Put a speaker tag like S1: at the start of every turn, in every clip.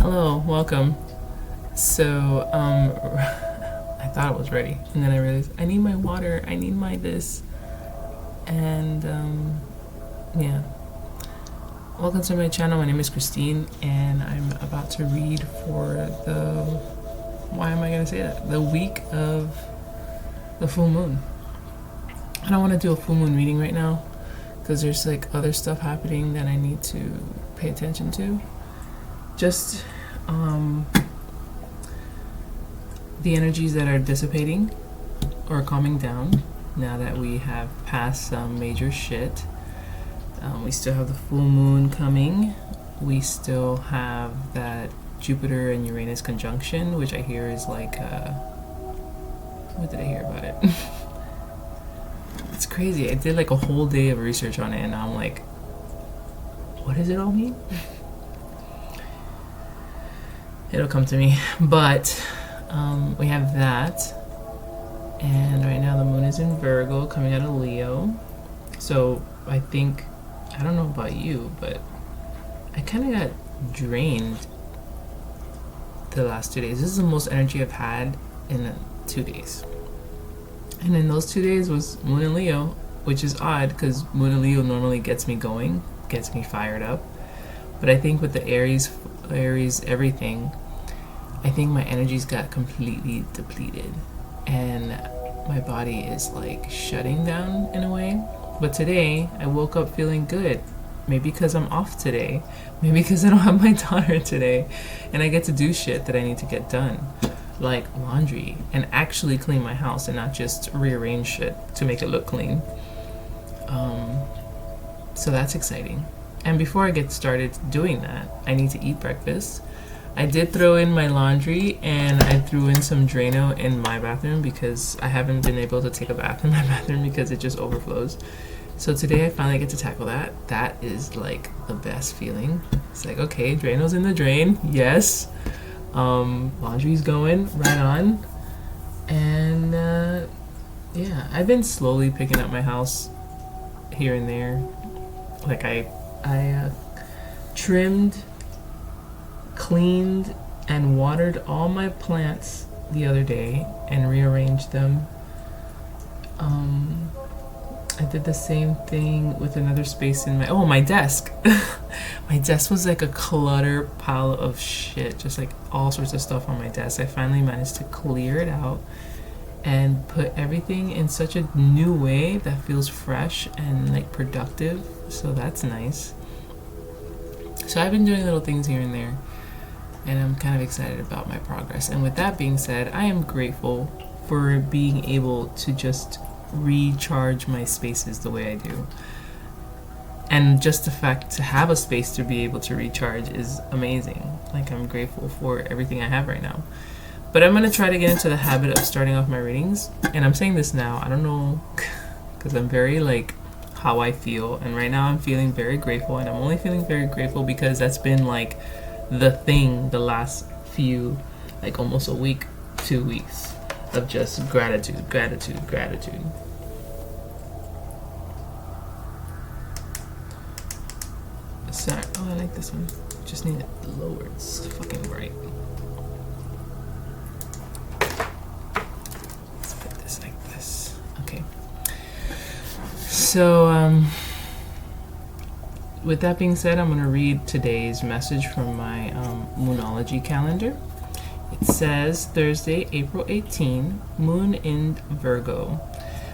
S1: Hello, welcome. So, I thought it was ready, and then I realized I need my water, I need my this, and yeah. Welcome to my channel. My name is Christine, and I'm about to read for the. Why am I gonna say that? The week of the full moon. I don't want to do a full moon reading right now because there's like other stuff happening that I need to pay attention to. Just the energies that are dissipating or calming down now that we have passed some major shit. We still have the full moon coming. We still have that Jupiter and Uranus conjunction, which I hear is like, what did I hear about it? It's crazy. I did like a whole day of research on it, and I'm like, what does it all mean? It'll come to me. But we have that. And right now the moon is in Virgo, coming out of Leo. So I think, I don't know about you, but I kind of got drained the last 2 days. This is the most energy I've had in 2 days. And in those 2 days was moon in Leo, which is odd because moon in Leo normally gets me going, gets me fired up. But I think with the Aries everything, I think my energies got completely depleted. And my body is like shutting down in a way. But today I woke up feeling good. Maybe because I'm off today. Maybe because I don't have my daughter today. And I get to do shit that I need to get done. Like laundry. And actually clean my house and not just rearrange shit to make it look clean. So that's exciting. And before I get started doing that, I need to eat breakfast. I did throw in my laundry and I threw in some Drano in my bathroom because I haven't been able to take a bath in my bathroom because it just overflows. So today I finally get to tackle that. That is like the best feeling. It's like, okay, Drano's in the drain. Yes. Laundry's going right on. And yeah, I've been slowly picking up my house here and there. Like I trimmed, cleaned, and watered all my plants the other day and rearranged them. I did the same thing with another space in my desk. My desk was like a clutter pile of shit, just like all sorts of stuff on my desk. I finally managed to clear it out and put everything in such a new way that feels fresh and like productive. So that's nice. So I've been doing little things here and there, and I'm kind of excited about my progress. And with that being said, I am grateful for being able to just recharge my spaces the way I do. And just the fact to have a space to be able to recharge is amazing. Like, I'm grateful for everything I have right now. But I'm going to try to get into the habit of starting off my readings. And I'm saying this now, I don't know, because I'm very like how I feel. And right now I'm feeling very grateful. And I'm only feeling very grateful because that's been like the thing the last few, like almost a week, 2 weeks of just gratitude. Sorry. Oh, I like this one. Just need it lowered. It's fucking bright. Let's put this like this. Okay. So, with that being said, I'm going to read today's message from my Moonology calendar. It says Thursday, April 18, Moon in Virgo.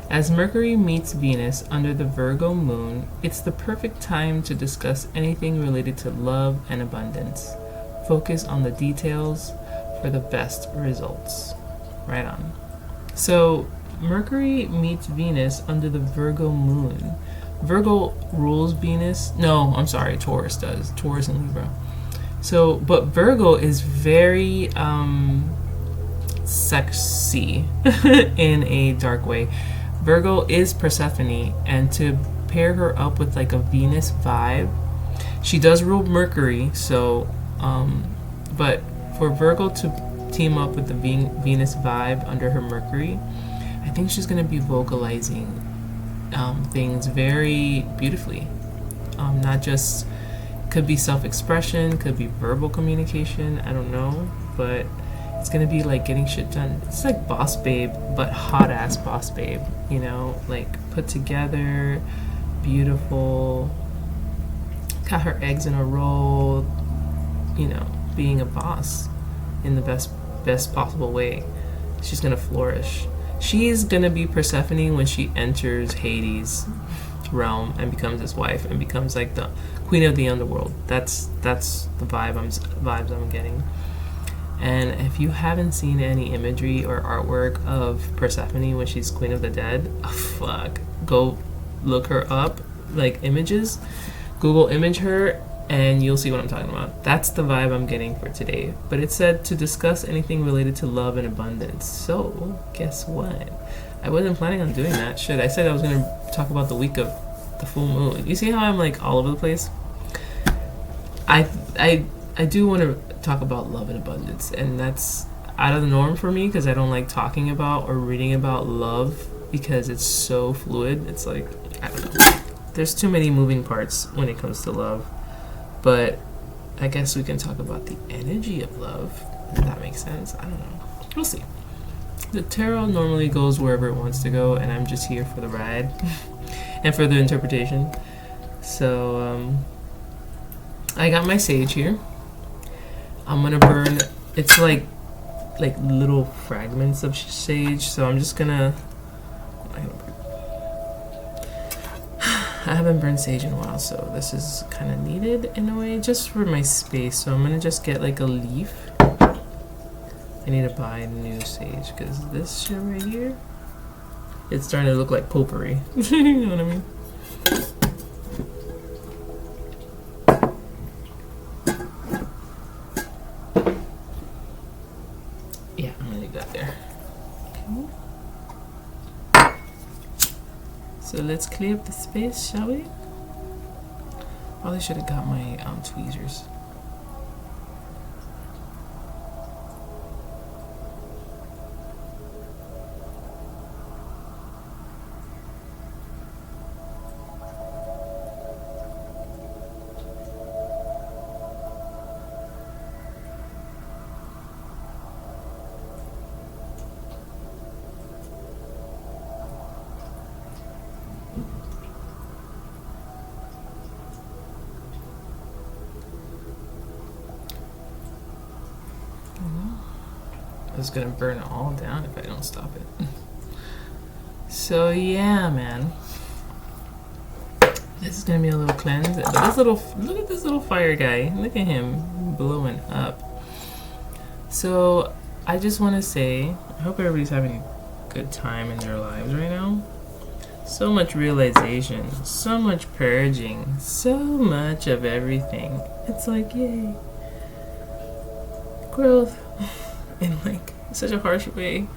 S1: As Mercury meets Venus under the Virgo moon, it's the perfect time to discuss anything related to love and abundance. Focus on the details for the best results. Right on. So, Mercury meets Venus under the Virgo moon. Virgo rules Venus. No, I'm sorry, Taurus does. Taurus and Libra. So, but Virgo is very sexy in a dark way. Virgo is Persephone, and to pair her up with like a Venus vibe, she does rule Mercury, so but for Virgo to team up with the Venus vibe under her Mercury, I think she's going to be vocalizing things very beautifully, not just Could be self-expression, could be verbal communication, I don't know, but it's gonna be like getting shit done. It's like boss babe, but hot ass boss babe, you know, like put together, beautiful, got her eggs in a row, you know, being a boss in the best possible way. She's gonna flourish. She's gonna be Persephone when she enters Hades' realm and becomes his wife and becomes like the queen of the underworld. That's the vibes I'm getting. And if you haven't seen any imagery or artwork of Persephone when she's queen of the dead, oh, fuck, go look her up, like images. Google image her and you'll see what I'm talking about. That's the vibe I'm getting for today. But it said to discuss anything related to love and abundance. So, guess what? I wasn't planning on doing that. Shit, I said I was going to talk about the week of the full moon. You see how I'm like all over the place? I do want to talk about love and abundance, and that's out of the norm for me because I don't like talking about or reading about love because it's so fluid. It's like, I don't know. There's too many moving parts when it comes to love. But I guess we can talk about the energy of love, if that makes sense. I don't know. We'll see. The tarot normally goes wherever it wants to go, and I'm just here for the ride and for the interpretation. So, I got my sage here. I'm gonna burn, it's like little fragments of sage, so I'm just gonna, I haven't burned sage in a while, so this is kind of needed in a way, just for my space. So I'm gonna just get like a leaf. I need to buy new sage, because this shit right here, it's starting to look like potpourri. You know what I mean? Yeah, I'm gonna leave that there. Okay. So let's clear up the space, shall we? Probably should have got my tweezers. It's gonna burn it all down if I don't stop it. So yeah, man, this is gonna be a little cleanse. But look at this little fire guy. Look at him blowing up. So I just want to say, I hope everybody's having a good time in their lives right now. So much realization, so much purging, so much of everything. It's like, yay, growth. In like such a harsh way,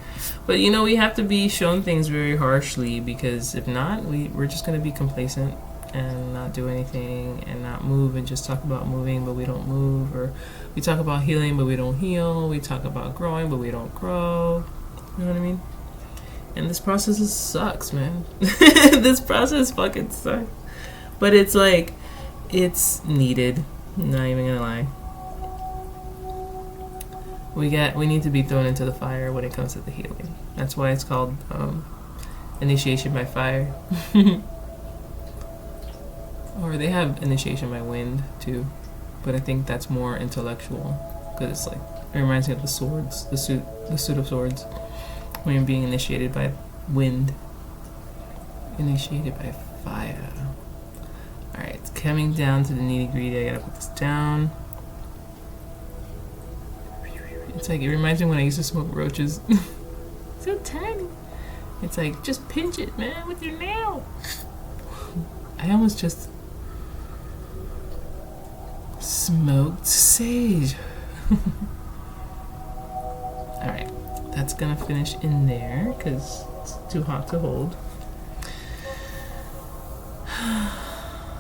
S1: but you know, we have to be shown things very harshly, because if not, we're just going to be complacent and not do anything and not move and just talk about moving but we don't move, or we talk about healing but we don't heal, we talk about growing but we don't grow. You know what I mean? And this process sucks, man. This process fucking sucks, but it's like, it's needed. I'm not even gonna lie. We need to be thrown into the fire when it comes to the healing. That's why it's called initiation by fire. Or they have initiation by wind too, but I think that's more intellectual, because it's like, it reminds me of the swords, the suit of swords, when you're being initiated by wind, initiated by fire. All right, it's coming down to the nitty gritty. I gotta put this down. It's like, it reminds me when I used to smoke roaches. So tiny. It's like, just pinch it, man, with your nail. I almost just smoked sage. Alright, that's gonna finish in there because it's too hot to hold.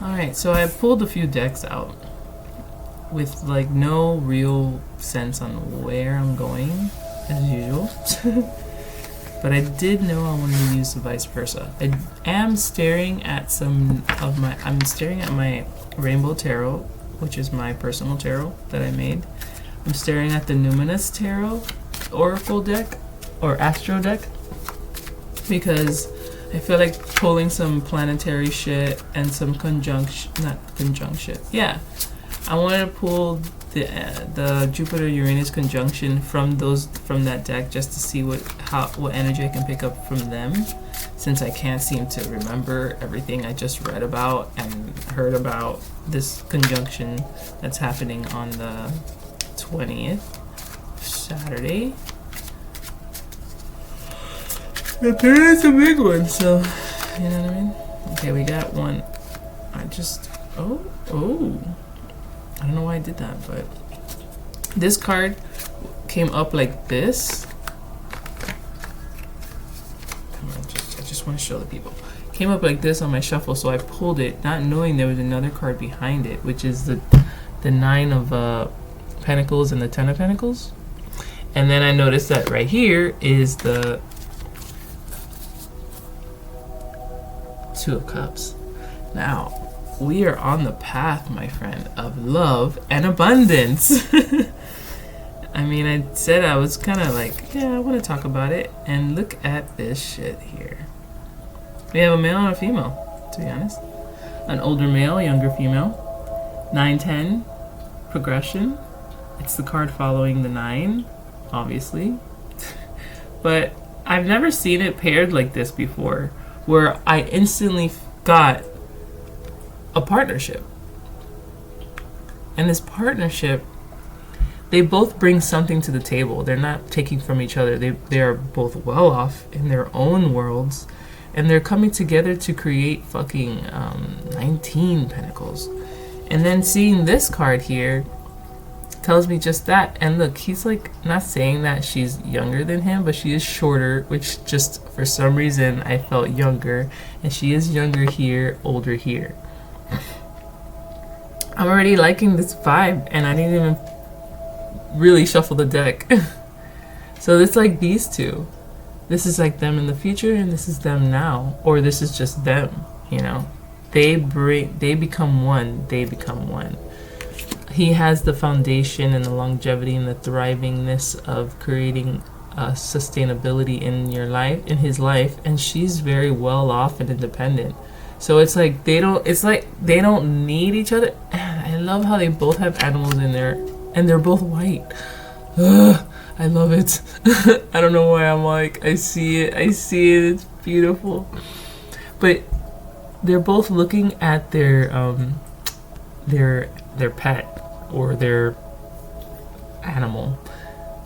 S1: Alright, so I pulled a few decks out with like no real sense on where I'm going, as usual. But I did know I wanted to use the vice versa. I am staring at I'm staring at my Rainbow Tarot which is my personal tarot that I made. I'm staring at the Numinous Tarot Oracle deck, or Astro deck, because I feel like pulling some planetary shit and some yeah. I wanted to pull the Jupiter-Uranus conjunction from that deck, just to see what energy I can pick up from them, since I can't seem to remember everything I just read about and heard about this conjunction that's happening on the 20th, Saturday. Apparently it's a big one, so you know what I mean? Okay, we got one. I don't know why I did that, but this card came up like this. Come on, I just want to show the people. Came up like this on my shuffle, so I pulled it, not knowing there was another card behind it, which is the Nine of Pentacles and the Ten of Pentacles. And then I noticed that right here is the Two of Cups. Now, we are on the path, my friend, of love and abundance. I mean, I said I was kind of like, yeah, I want to talk about it. And look at this shit here. We have a male and a female, to be honest. An older male, younger female. 9-10, progression. It's the card following the 9, obviously. But I've never seen it paired like this before, where I instantly got a partnership. And this partnership, they both bring something to the table. They're not taking from each other. They are both well off in their own worlds, and they're coming together to create fucking 19 pentacles. And then seeing this card here tells me just that. And look, he's like not saying that she's younger than him, but she is shorter, which just for some reason I felt younger, and she is younger here, older here. I'm already liking this vibe, and I didn't even really shuffle the deck. So it's like these two. This is like them in the future, and this is them now, or this is just them, you know. They become one. They become one. He has the foundation and the longevity and the thrivingness of creating sustainability in your life, in his life, and she's very well off and independent. So it's like they don't need each other. I love how they both have animals in there, and they're both white. Ugh, I love it. I don't know why I'm like, I see it, it's beautiful. But they're both looking at their pet or their animal.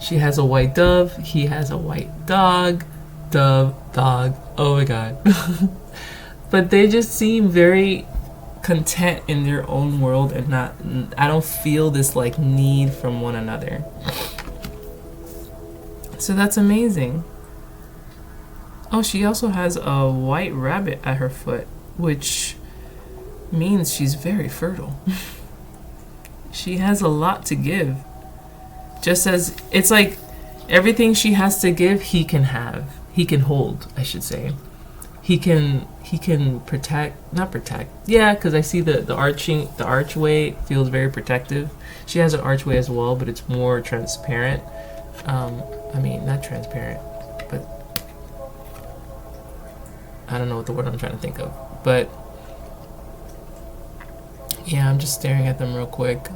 S1: She has a white dove, he has a white dog. Dove, dog, oh my god. But they just seem very content in their own world, and I don't feel this like need from one another. So that's amazing. Oh, she also has a white rabbit at her foot, which means she's very fertile. She has a lot to give. Just as it's like everything she has to give, he can hold, I should say. He can not protect. Yeah, because I see the archway feels very protective. She has an archway as well, but it's more transparent. I mean, not transparent, but I don't know what the word I'm trying to think of. But yeah, I'm just staring at them real quick.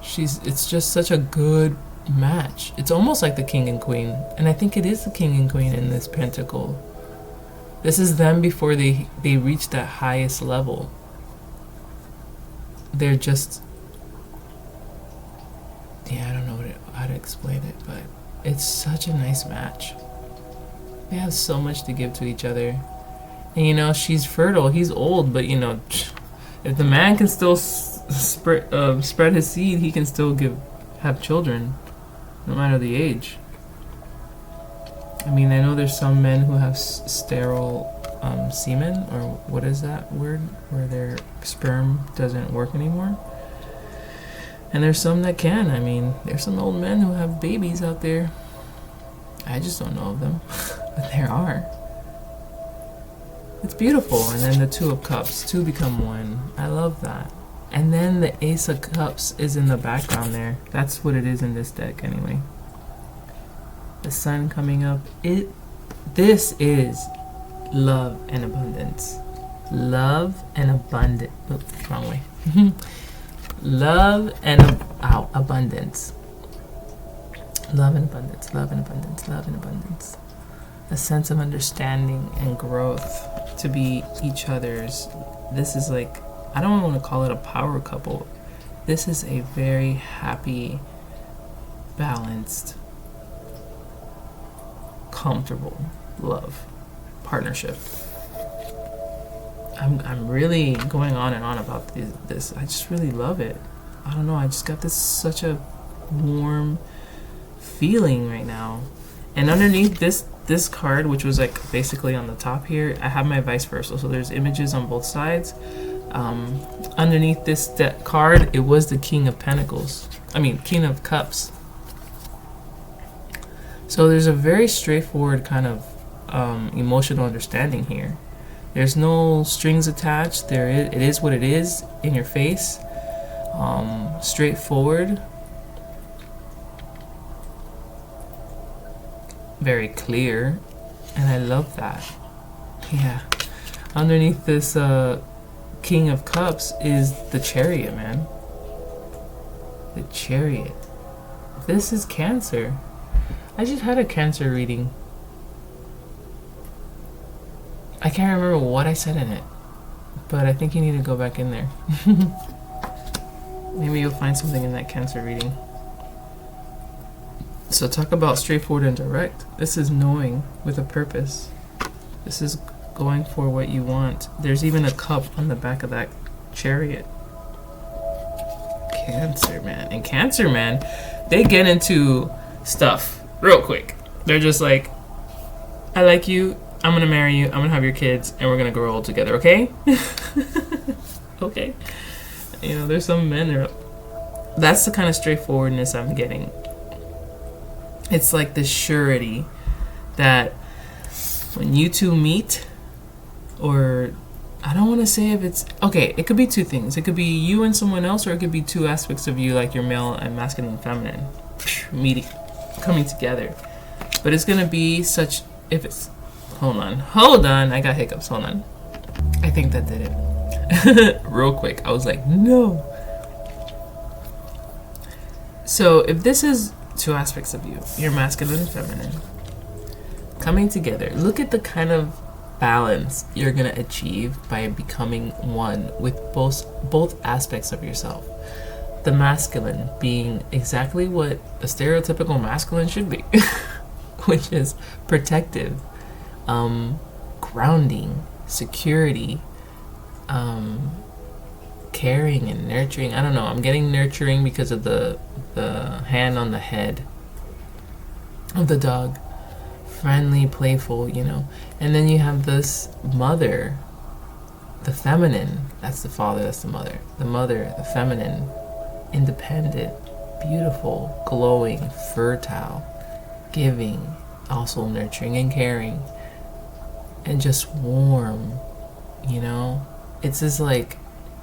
S1: It's just such a good match. It's almost like the king and queen, and I think it is the king and queen in this pentacle. This is them before they reach that highest level. They're just, yeah, I don't know how to explain it, but it's such a nice match. They have so much to give to each other. And you know, she's fertile, he's old, but you know, if the man can still spread his seed, he can still have children, no matter the age. I mean, I know there's some men who have sterile semen, or what is that word, where their sperm doesn't work anymore. And there's some that can. I mean, there's some old men who have babies out there. I just don't know of them, but there are. It's beautiful. And then the Two of Cups, two become one. I love that. And then the Ace of Cups is in the background there. That's what it is in this deck anyway. The sun coming up. This is love and abundance. Love and abundance. Oops, wrong way. Love and abundance. Love and abundance. Love and abundance. Love and abundance. A sense of understanding and growth to be each other's. This is like, I don't want to call it a power couple. This is a very happy, balanced, comfortable love partnership. I'm really going on and on about this. I just really love it. I don't know. I just got this such a warm feeling right now. And underneath this card, which was like basically on the top here, I have my vice versa. So there's images on both sides. Underneath this card, it was the King of Pentacles. King of Cups. So there's a very straightforward kind of emotional understanding here. There's no strings attached. It is what it is, in your face. Straightforward. Very clear. And I love that. Yeah. Underneath this King of Cups is the Chariot, man. The Chariot. This is Cancer. I just had a Cancer reading. I can't remember what I said in it, but I think you need to go back in there. Maybe you'll find something in that Cancer reading. So talk about straightforward and direct. This is knowing with a purpose. This is going for what you want. There's even a cup on the back of that Chariot. Cancer, man. And Cancer, man, they get into stuff real quick. They're just like, I like you, I'm gonna marry you, I'm gonna have your kids, and we're gonna grow old together, okay? Okay. You know, there's some men that that's the kind of straightforwardness I'm getting. It's like the surety that when you two meet, or I don't want to say if it's okay, it could be two things. It could be you and someone else, or it could be two aspects of you, like your male and masculine and feminine meeting, coming together. But it's gonna be such, if it's, hold on, I got hiccups, hold on. I think that did it. Real quick, I was like, no. So if this is two aspects of you, your masculine and feminine, coming together, look at the kind of balance you're gonna achieve by becoming one with both aspects of yourself. The masculine being exactly what a stereotypical masculine should be, which is protective, grounding, security, caring and nurturing. I don't know, I'm getting nurturing because of the hand on the head of the dog. Friendly, playful, you know. And then you have this mother, the feminine. That's the father, that's the mother. The mother, the feminine, independent, beautiful, glowing, fertile, giving, also nurturing and caring, and just warm, you know. It's just like,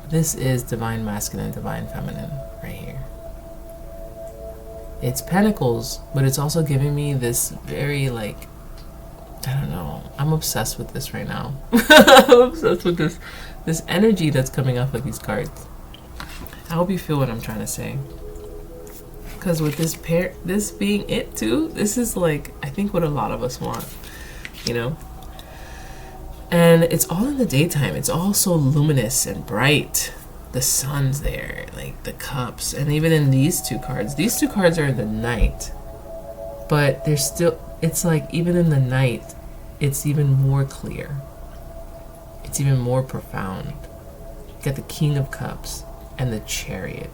S1: this is divine masculine, divine feminine right here. It's pentacles, but it's also giving me this very, like, I don't know, I'm obsessed with this right now. I'm obsessed with this energy that's coming off of these cards. I hope you feel what I'm trying to say. Because with this pair, this being it too, this is like, I think what a lot of us want, you know? And it's all in the daytime. It's all so luminous and bright. The sun's there, like the cups. And even in these two cards are in the night. But there's still, it's like even in the night, it's even more clear. It's even more profound. You got the King of Cups and the Chariot.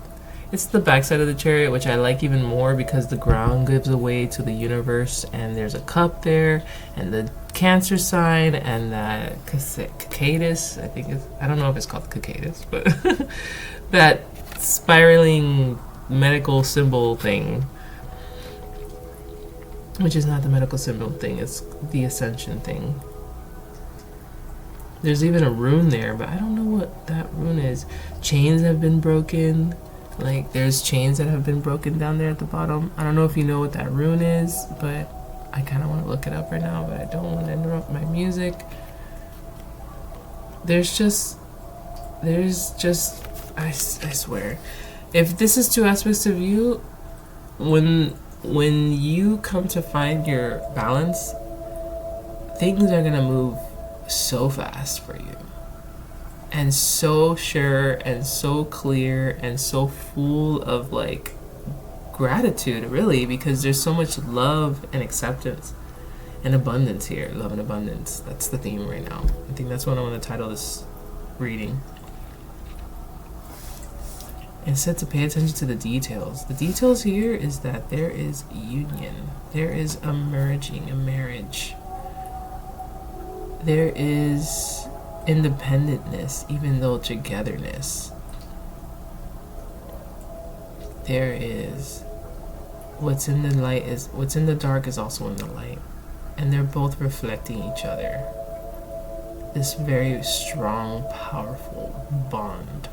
S1: It's the backside of the Chariot, which I like even more because the ground gives away to the universe, and there's a cup there, and the Cancer sign, and the Cicadus, I think it's, I don't know if it's called Cicadus, but that spiraling medical symbol thing, which is not the medical symbol thing, it's the ascension thing. There's even a rune there, but I don't know what that rune is. Chains have been broken. Like, there's chains that have been broken down there at the bottom. I don't know if you know what that rune is, but I kind of want to look it up right now, but I don't want to interrupt my music. There's just, I swear, if this is two aspects of you, when you come to find your balance, things are gonna move so fast for you, and so sure, and so clear, and so full of like gratitude, really, because there's so much love and acceptance and abundance here. Love and abundance, that's the theme right now. I think that's what I want to title this reading. It said to pay attention to the details. The details here is that there is union. There is a merging, a marriage. There is independentness, even though togetherness. There is what's in the light is what's in the dark is also in the light. And they're both reflecting each other. This very strong, powerful bond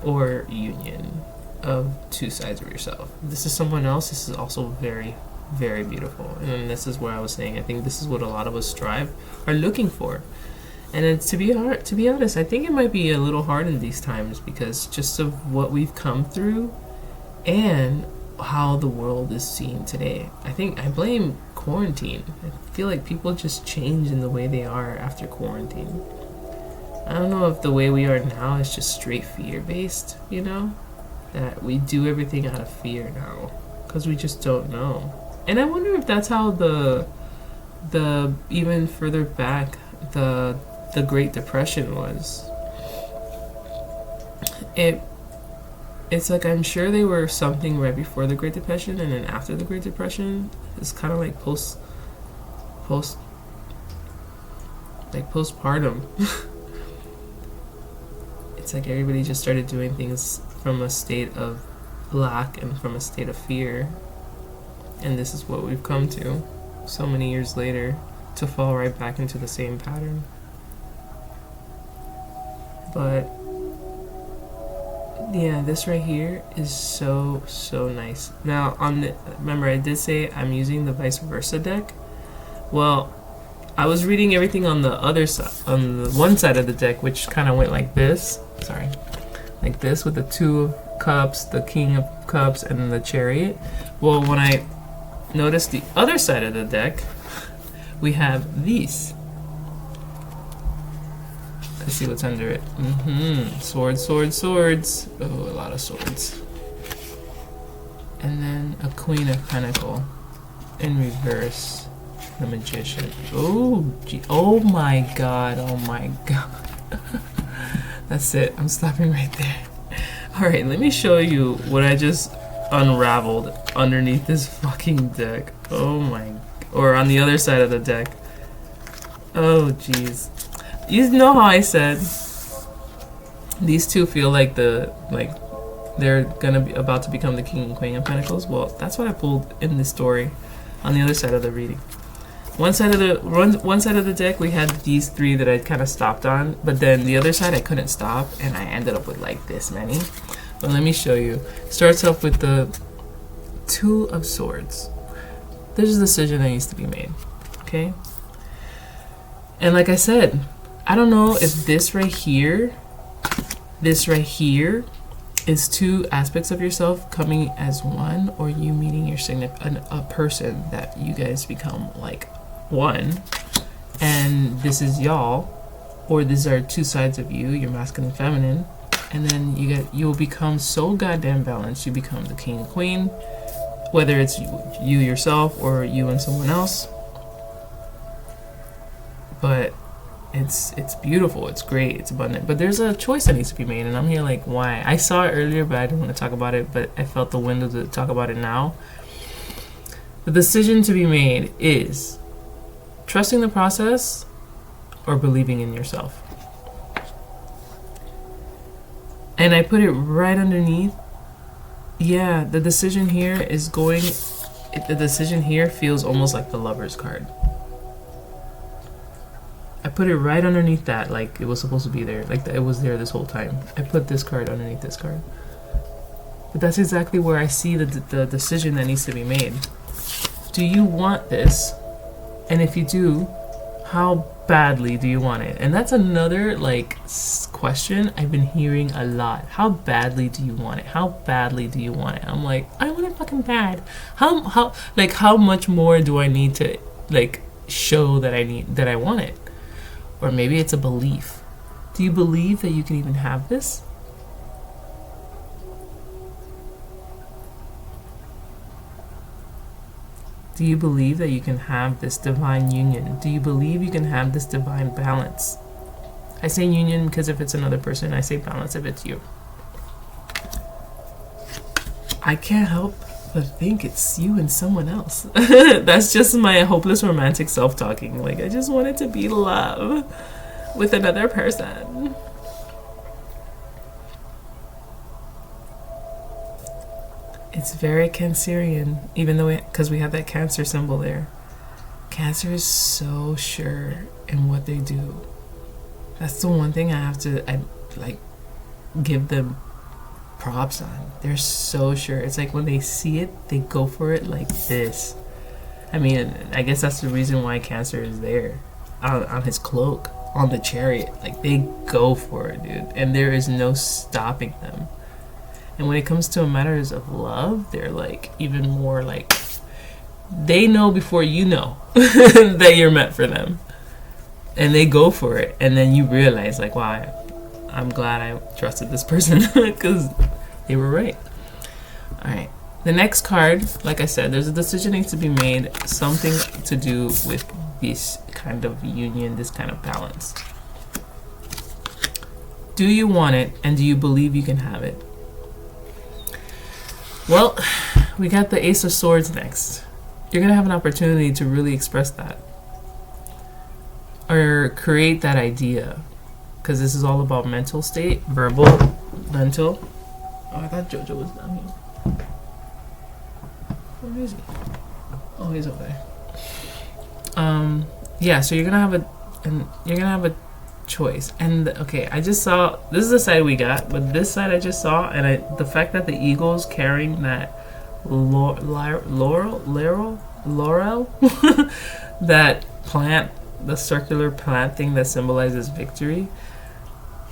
S1: or union of two sides of yourself. This is someone else. This is also very, very beautiful. And then this is where I was saying, I think this is what a lot of us are looking for. And it's, to be honest, I think it might be a little hard in these times because just of what we've come through and how the world is seen today. I blame quarantine. I feel like people just change in the way they are after quarantine. I don't know if the way we are now is just straight fear-based, you know? That we do everything out of fear now, because we just don't know. And I wonder if that's how the even further back, the Great Depression was. It's like, I'm sure they were something right before the Great Depression, and then after the Great Depression, it's kind of like postpartum. It's like everybody just started doing things from a state of lack and from a state of fear. And this is what we've come to so many years later, to fall right back into the same pattern. But yeah, this right here is so nice. Now, remember I did say I'm using the vice versa deck. Well, I was reading everything on the other side, on the one side of the deck, which kind of went like this. Sorry, like this, with the Two of Cups, the King of Cups, and then the Chariot. Well, when I noticed the other side of the deck, we have these. Let's see what's under it. Swords. Oh, a lot of swords. And then a Queen of Pentacle in reverse. The Magician. Oh my god. That's it. I'm stopping right there. Alright, let me show you what I just unraveled underneath this fucking deck. Or on the other side of the deck. Oh jeez. You know how I said these two feel like they're gonna be about to become the King and Queen of Pentacles? Well, that's what I pulled in this story on the other side of the reading. One side of the deck, we had these three that I kind of stopped on, but then the other side I couldn't stop, and I ended up with like this many. But let me show you. Starts off with the Two of Swords. There's a decision that needs to be made, okay? And like I said, I don't know if this right here is two aspects of yourself coming as one, or you meeting your a person that you guys become like one, and this is y'all, or these are two sides of you, your masculine and feminine, and then you will become so goddamn balanced. You become the King and Queen, whether it's you yourself or you and someone else. But it's beautiful, it's great, it's abundant, but there's a choice that needs to be made, and I'm here like, why? I saw it earlier, but I didn't want to talk about it, but I felt the window to talk about it now. The decision to be made is trusting the process or believing in yourself. And I put it right underneath. Yeah, the decision here feels almost like the Lover's card. I put it right underneath that, like it was supposed to be there, like it was there this whole time. I put this card underneath this card. But that's exactly where I see the decision that needs to be made. Do you want this? And if you do, how badly do you want it? And that's another like question I've been hearing a lot. How badly do you want it? How badly do you want it? I'm like, I want it fucking bad. How much more do I need to like show that I want it? Or maybe it's a belief. Do you believe that you can even have this? Do you believe that you can have this divine union? Do you believe you can have this divine balance? I say union because if it's another person, I say balance if it's you. I can't help but think it's you and someone else. That's just my hopeless romantic self talking. Like, I just want it to be love with another person. It's very Cancerian, even though because we have that Cancer symbol there. Cancer is so sure in what they do. That's the one thing I give them props on. They're so sure. It's like when they see it, they go for it like this. I mean, I guess that's the reason why Cancer is there on his cloak, on the chariot. Like, they go for it, dude, and there is no stopping them. And when it comes to matters of love, they're like even more like, they know before you know that you're meant for them. And they go for it. And then you realize like, wow, I'm glad I trusted this person because they were right. All right. The next card, like I said, there's a decision needs to be made. Something to do with this kind of union, this kind of balance. Do you want it? And do you believe you can have it? Well, we got the Ace of Swords next. You're going to have an opportunity to really express that. Or create that idea. Because this is all about mental state. Verbal, mental. Oh, I thought Jojo was down here. Where is he? Oh, he's over there. Yeah, so you're going to have a choice. And okay, I just saw, this is the side we got, but this side I just saw, and the fact that the eagle's carrying that laurel that plant, the circular plant thing that symbolizes victory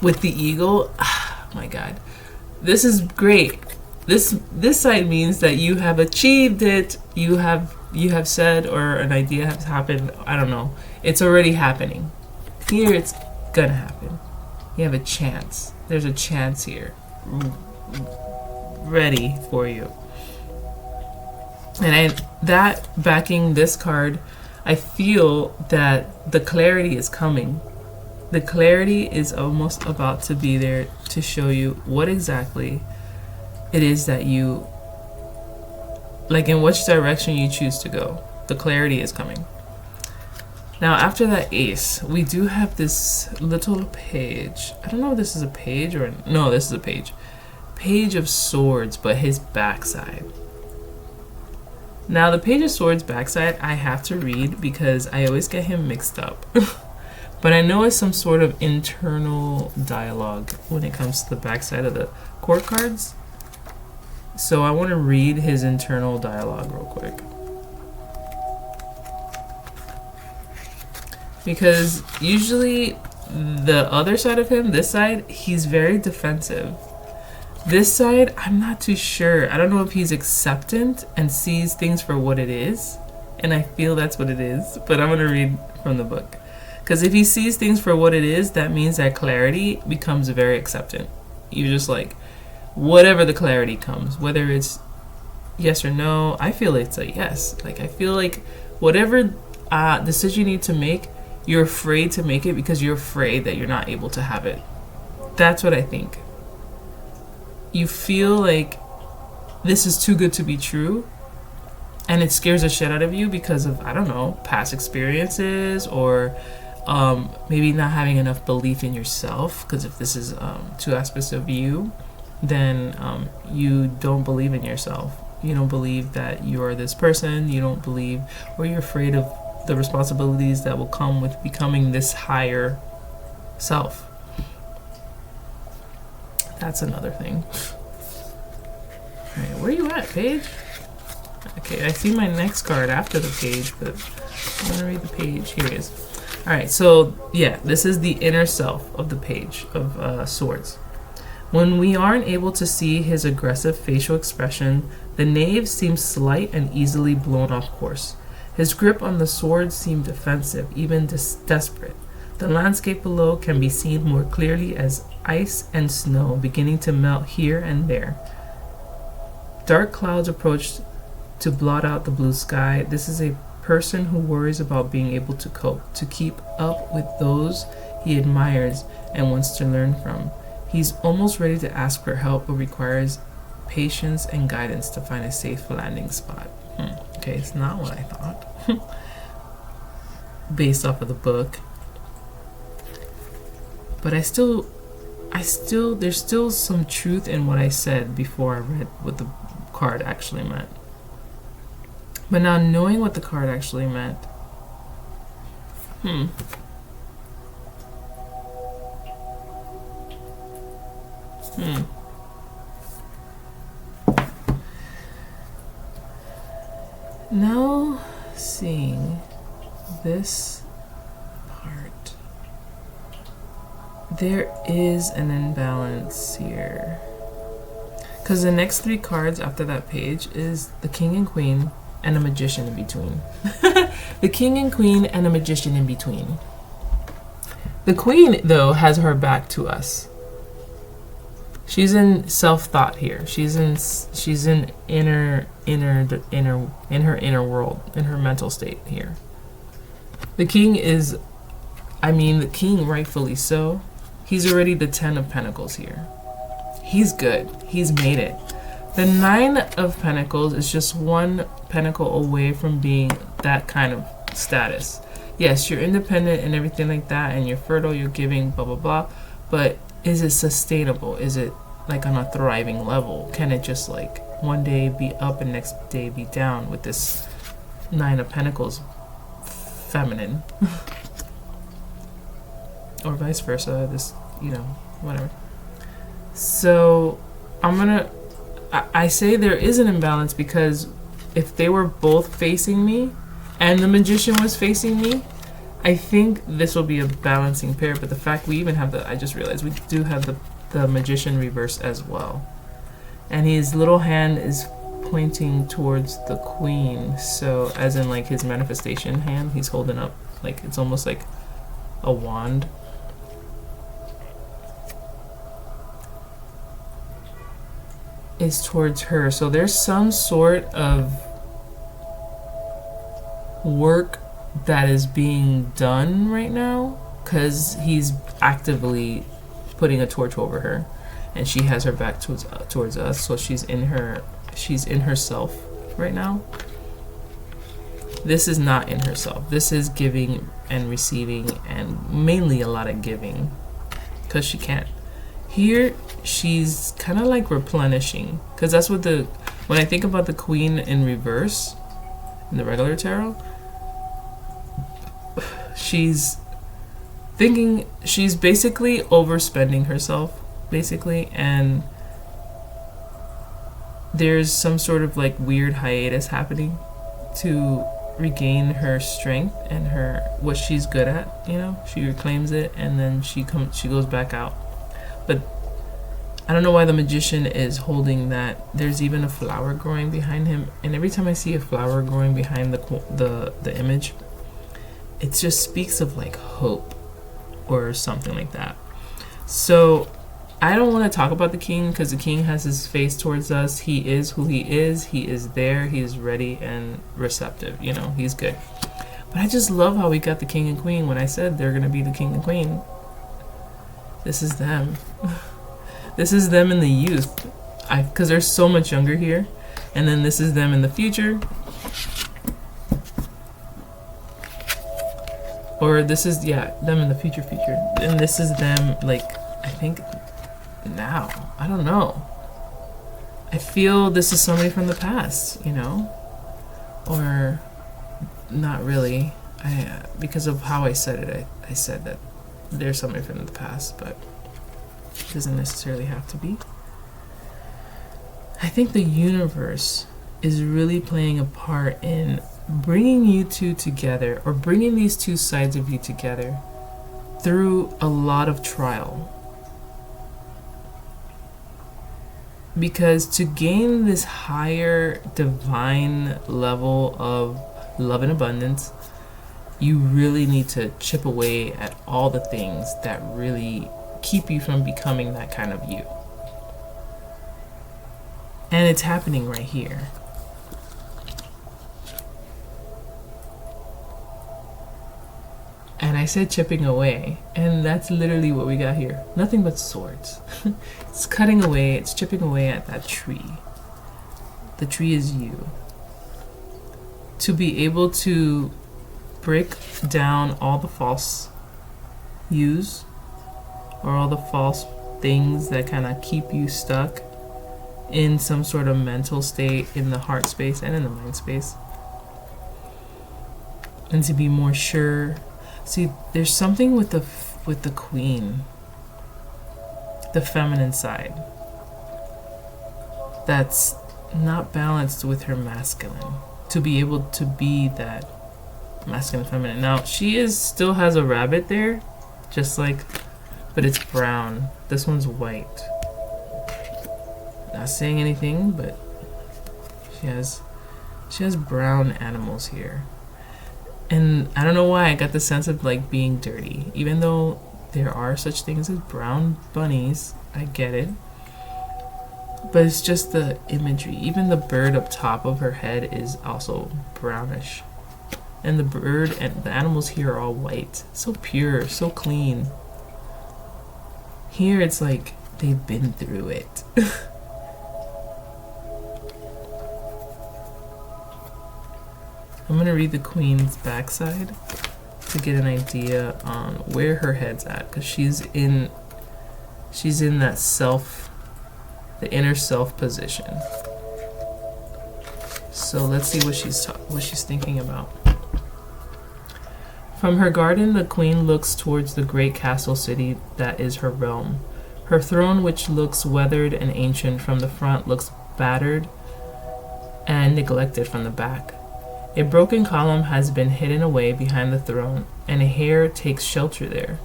S1: with the eagle. Oh my god, this is great. This side means that you have achieved it. You have said, or an idea has happened. I don't know, it's already happening. Here it's gonna happen. You have a chance. There's a chance here ready for you. And that backing this card, I feel that the clarity is coming. The clarity is almost about to be there to show you what exactly it is that you like, in which direction you choose to go. The clarity is coming. Now, after that ace, we do have this little page. I don't know if this is a page or... No, this is a page. Page of Swords, but his backside. Now, the Page of Swords backside, I have to read because I always get him mixed up. But I know it's some sort of internal dialogue when it comes to the backside of the court cards. So I want to read his internal dialogue real quick. Because usually the other side of him, this side, he's very defensive. This side, I'm not too sure. I don't know if he's acceptant and sees things for what it is. And I feel that's what it is. But I'm going to read from the book. Because if he sees things for what it is, that means that clarity becomes very acceptant. You're just like, whatever the clarity comes, whether it's yes or no, I feel it's a yes. Like, I feel like whatever decision you need to make, you're afraid to make it because you're afraid that you're not able to have it. That's what I think. You feel like this is too good to be true, and it scares the shit out of you because of, I don't know, past experiences, or maybe not having enough belief in yourself. Because if this is two aspects of you, then you don't believe in yourself. You don't believe that you're this person. You don't believe, or you're afraid of the responsibilities that will come with becoming this higher self. That's another thing. Alright, where are you at, page? Okay, I see my next card after the page, but I'm gonna read the page. Here it is. Alright, so yeah, this is the inner self of the page of swords. When we aren't able to see his aggressive facial expression, the knave seems slight and easily blown off course. His grip on the sword seemed defensive, even desperate. The landscape below can be seen more clearly as ice and snow beginning to melt here and there. Dark clouds approached to blot out the blue sky. This is a person who worries about being able to cope, to keep up with those he admires and wants to learn from. He's almost ready to ask for help, but requires patience and guidance to find a safe landing spot. Okay, it's not what I thought. Based off of the book. But there's still some truth in what I said before I read what the card actually meant. But now knowing what the card actually meant, Now seeing this part, there is an imbalance here. Because the next three cards after that page is the King and Queen and a Magician in between. The King and Queen and a Magician in between. The Queen, though, has her back to us. She's in self-thought here. She's in in her inner world, in her mental state here. The King is, the King rightfully so. He's already the 10 of Pentacles here. He's good. He's made it. The 9 of Pentacles is just one pentacle away from being that kind of status. Yes, you're independent and everything like that, and you're fertile, you're giving, blah, blah, blah. But is it sustainable? Is it like on a thriving level? Can it just like one day be up and next day be down with this 9 of Pentacles feminine? Or vice versa, this, whatever. So I say there is an imbalance because if they were both facing me and the Magician was facing me, I think this will be a balancing pair. But the fact we even have I just realized we do have the Magician reverse as well. And his little hand is pointing towards the Queen. So as in like his manifestation hand, he's holding up, like it's almost like a wand. Is towards her. So there's some sort of work that is being done right now because he's actively putting a torch over her and she has her back towards us, so she's in herself right now. This is not in herself. This is giving and receiving, and mainly a lot of giving because she can't. Here she's kind of like replenishing, because that's what when I think about the Queen in reverse in the regular tarot, she's basically overspending herself basically, and there's some sort of like weird hiatus happening to regain her strength and what she's good at. She reclaims it and then she goes back out. But I don't know why the Magician is holding that. There's even a flower growing behind him, and every time I see a flower growing behind the image, it just speaks of like hope or something like that. So I don't want to talk about the King because the King has his face towards us. He is who he is. He is there. He is ready and receptive. He's good. But I just love how we got the King and Queen when I said they're going to be the King and Queen. This is them. This is them in the youth. Because they're so much younger here. And then this is them in the future. Or this is, them in the future. And this is them, like, I think now. I don't know. I feel this is somebody from the past, Or not really. because of how I said it, I said that there's something from the past, but it doesn't necessarily have to be. I think the universe is really playing a part in bringing you two together, or bringing these two sides of you together through a lot of trial. Because to gain this higher divine level of love and abundance, you really need to chip away at all the things that really keep you from becoming that kind of you. And it's happening right here. And I said chipping away, and that's literally what we got here. Nothing but swords. It's cutting away, it's chipping away at that tree. The tree is you. To be able to break down all the false yous, or all the false things that kind of keep you stuck in some sort of mental state, in the heart space and in the mind space. And to be more sure. See, there's something with the queen, the feminine side, that's not balanced with her masculine. To be able to be that masculine feminine. Now, she still has a rabbit there, just like, but it's brown. This one's white. Not saying anything, but she has brown animals here. And I don't know why I got the sense of like being dirty. Even though there are such things as brown bunnies, I get it. But it's just the imagery. Even the bird up top of her head is also brownish. And the bird and the animals here are all white. So pure, so clean. Here it's like they've been through it. I'm gonna read the queen's backside to get an idea on where her head's at, because she's in that self, the inner self position. So let's see what she's thinking about. From her garden, the queen looks towards the great castle city that is her realm. Her throne, which looks weathered and ancient from the front, looks battered and neglected from the back. A broken column has been hidden away behind the throne, and a hare takes shelter there.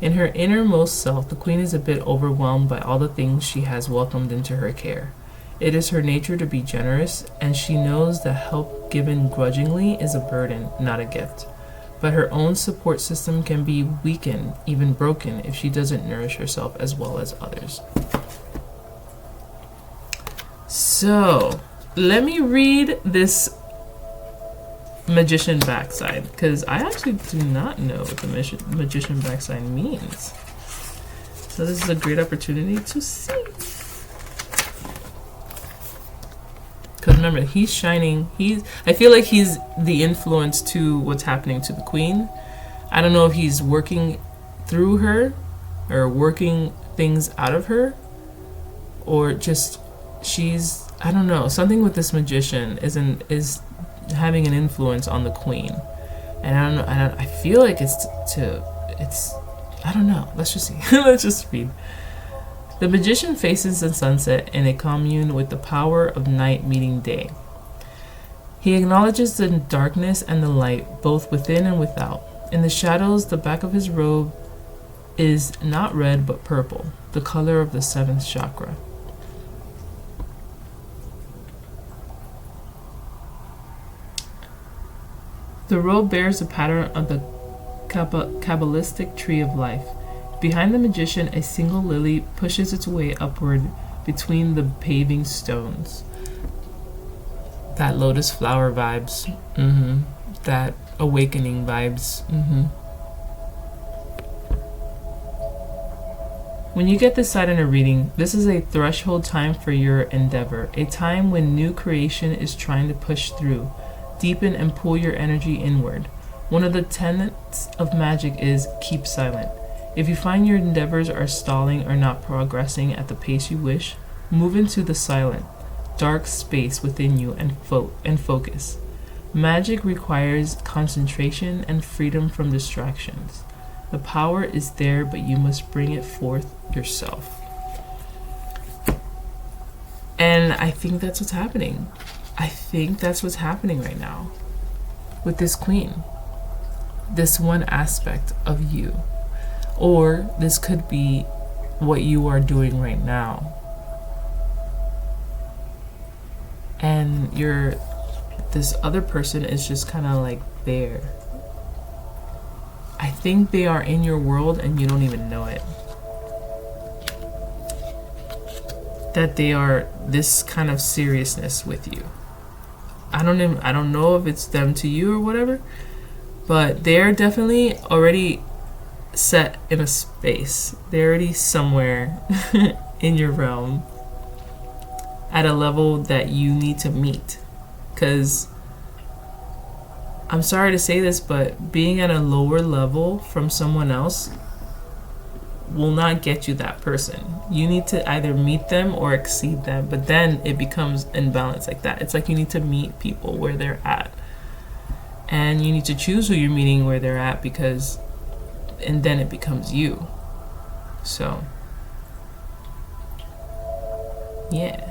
S1: In her innermost self, the queen is a bit overwhelmed by all the things she has welcomed into her care. It is her nature to be generous, and she knows that help given grudgingly is a burden, not a gift. But her own support system can be weakened, even broken, if she doesn't nourish herself as well as others. So, let me read this magician backside, because I actually do not know what the magician backside means. So this is a great opportunity to see. Because remember, he's shining. I feel like he's the influence to what's happening to the queen. I don't know if he's working through her or working things out of her, or just I don't know. Something with this magician is having an influence on the queen, and I don't know. I feel like it's I don't know. Let's just see. Let's just read. The magician faces the sunset in a commune with the power of night meeting day. He acknowledges the darkness and the light, both within and without. In the shadows, the back of his robe is not red but purple, the color of the seventh chakra. The robe bears the pattern of the Kabbalistic tree of life. Behind the magician, a single lily pushes its way upward between the paving stones. That lotus flower vibes. That awakening vibes. When you get this side in a reading, this is a threshold time for your endeavor, a time when new creation is trying to push through, deepen and pull your energy inward. One of the tenets of magic is keep silent. If you find your endeavors are stalling or not progressing at the pace you wish, move into the silent, dark space within you and focus. Magic requires concentration and freedom from distractions. The power is there, but you must bring it forth yourself. And I think that's what's happening. I think that's what's happening right now with this queen. This one aspect of you. Or this could be what you are doing right now. And this other person is just kind of like there. I think they are in your world and you don't even know it. That they are this kind of seriousness with you. I don't know if it's them to you or whatever, but they're definitely already set in a space. They're already somewhere in your realm at a level that you need to meet. Because I'm sorry to say this, but being at a lower level from someone else will not get you that person. You need to either meet them or exceed them, but then it becomes imbalance like that. It's like you need to meet people where they're at, and you need to choose who you're meeting where they're at, and then it becomes you. So yeah.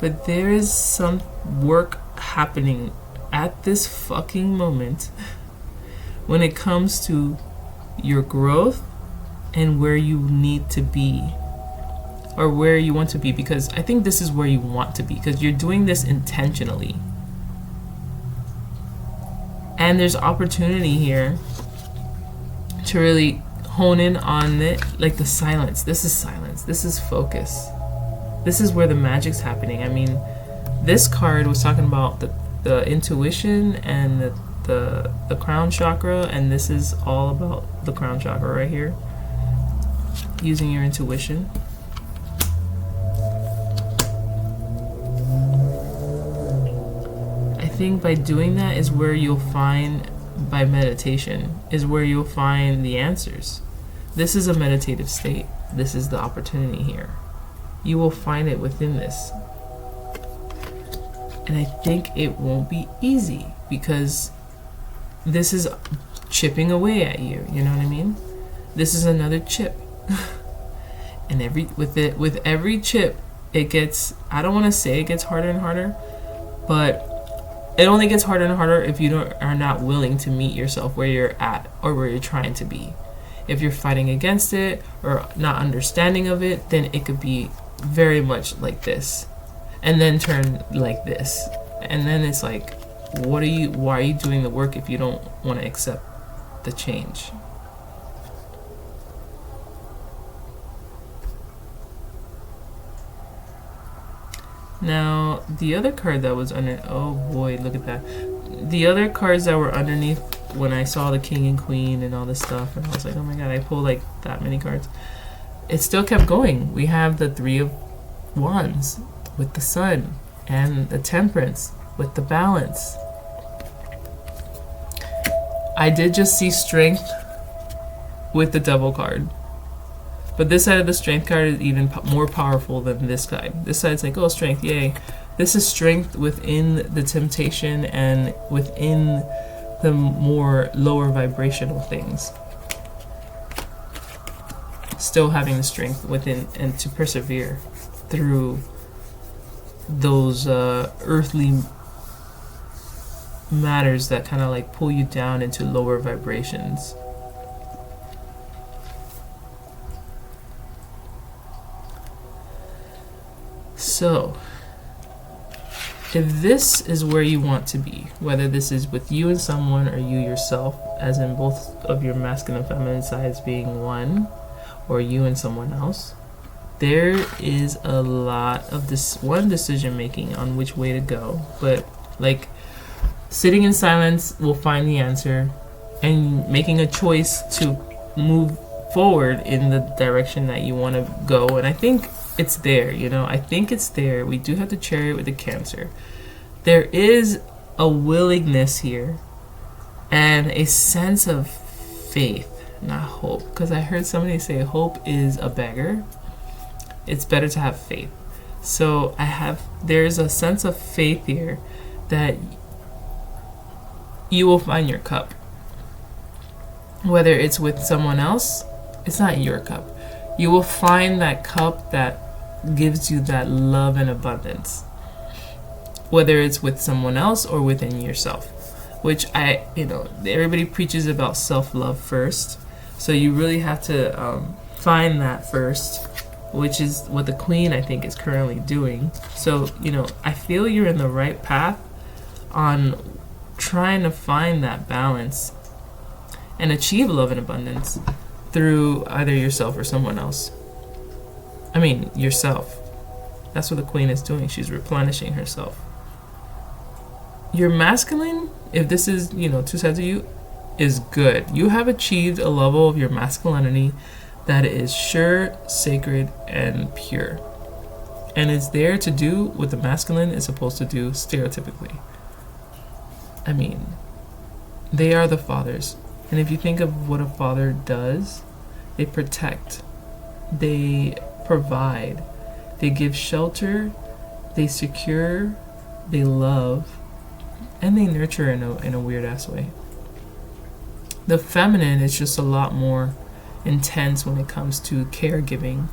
S1: But there is some work happening at this fucking moment when it comes to your growth and where you need to be, or where you want to be, because I think this is where you want to be, because you're doing this intentionally. And there's opportunity here to really hone in on it, like the silence. This is silence. This is focus. This is where the magic's happening. I mean, this card was talking about the intuition and the crown chakra, and this is all about the crown chakra right here. Using your intuition. I think by doing that is where you'll find, by meditation, is where you'll find the answers. This is a meditative state. This is the opportunity here. You will find it within this. And I think it won't be easy, because this is chipping away at you, you know what I mean? This is another chip. And with every chip, it gets, I don't want to say it gets harder and harder, but it only gets harder and harder if you are not willing to meet yourself where you're at or where you're trying to be. If you're fighting against it or not understanding of it, then it could be very much like this, and then turn like this, and then it's like, why are you doing the work if you don't want to accept the change? Now the other card that was under, oh boy, look at that. The other cards that were underneath, when I saw the king and queen and all this stuff, and I was like, oh my god, I pulled like that many cards. It still kept going. We have the 3 of Wands with the sun, and the Temperance with the Balance. I did just see Strength with the Devil card. But this side of the Strength card is even more powerful than this side. This side's like, oh, Strength, yay. This is strength within the temptation and within the more lower vibrational things. Still having the strength within and to persevere through those earthly matters that kind of like pull you down into lower vibrations. So, if this is where you want to be, whether this is with you and someone or you yourself, as in both of your masculine and feminine sides being one, or you and someone else, there is a lot of this one decision making on which way to go. But like sitting in silence will find the answer, and making a choice to move forward in the direction that you want to go. And I think it's there, you know, I think it's there. We do have the Chariot with the Cancer. There is a willingness here and a sense of faith, not hope, because I heard somebody say hope is a beggar. It's better to have faith. So there's a sense of faith here that you will find your cup. Whether it's with someone else, it's not your cup. You will find that cup that gives you that love and abundance. Whether it's with someone else or within yourself. Which everybody preaches about self-love first. So you really have to find that first, which is what the Queen, I think, is currently doing. So, I feel you're in the right path on trying to find that balance and achieve love and abundance through either yourself or someone else. I mean, yourself. That's what the Queen is doing. She's replenishing herself. Your masculine, if this is, two sides of you, is good. You have achieved a level of your masculinity that is sure, sacred, and pure. And it's there to do what the masculine is supposed to do stereotypically. I mean, they are the fathers. And if you think of what a father does, they protect, they provide, they give shelter, they secure, they love, and they nurture in a weird ass way. The feminine is just a lot more intense when it comes to caregiving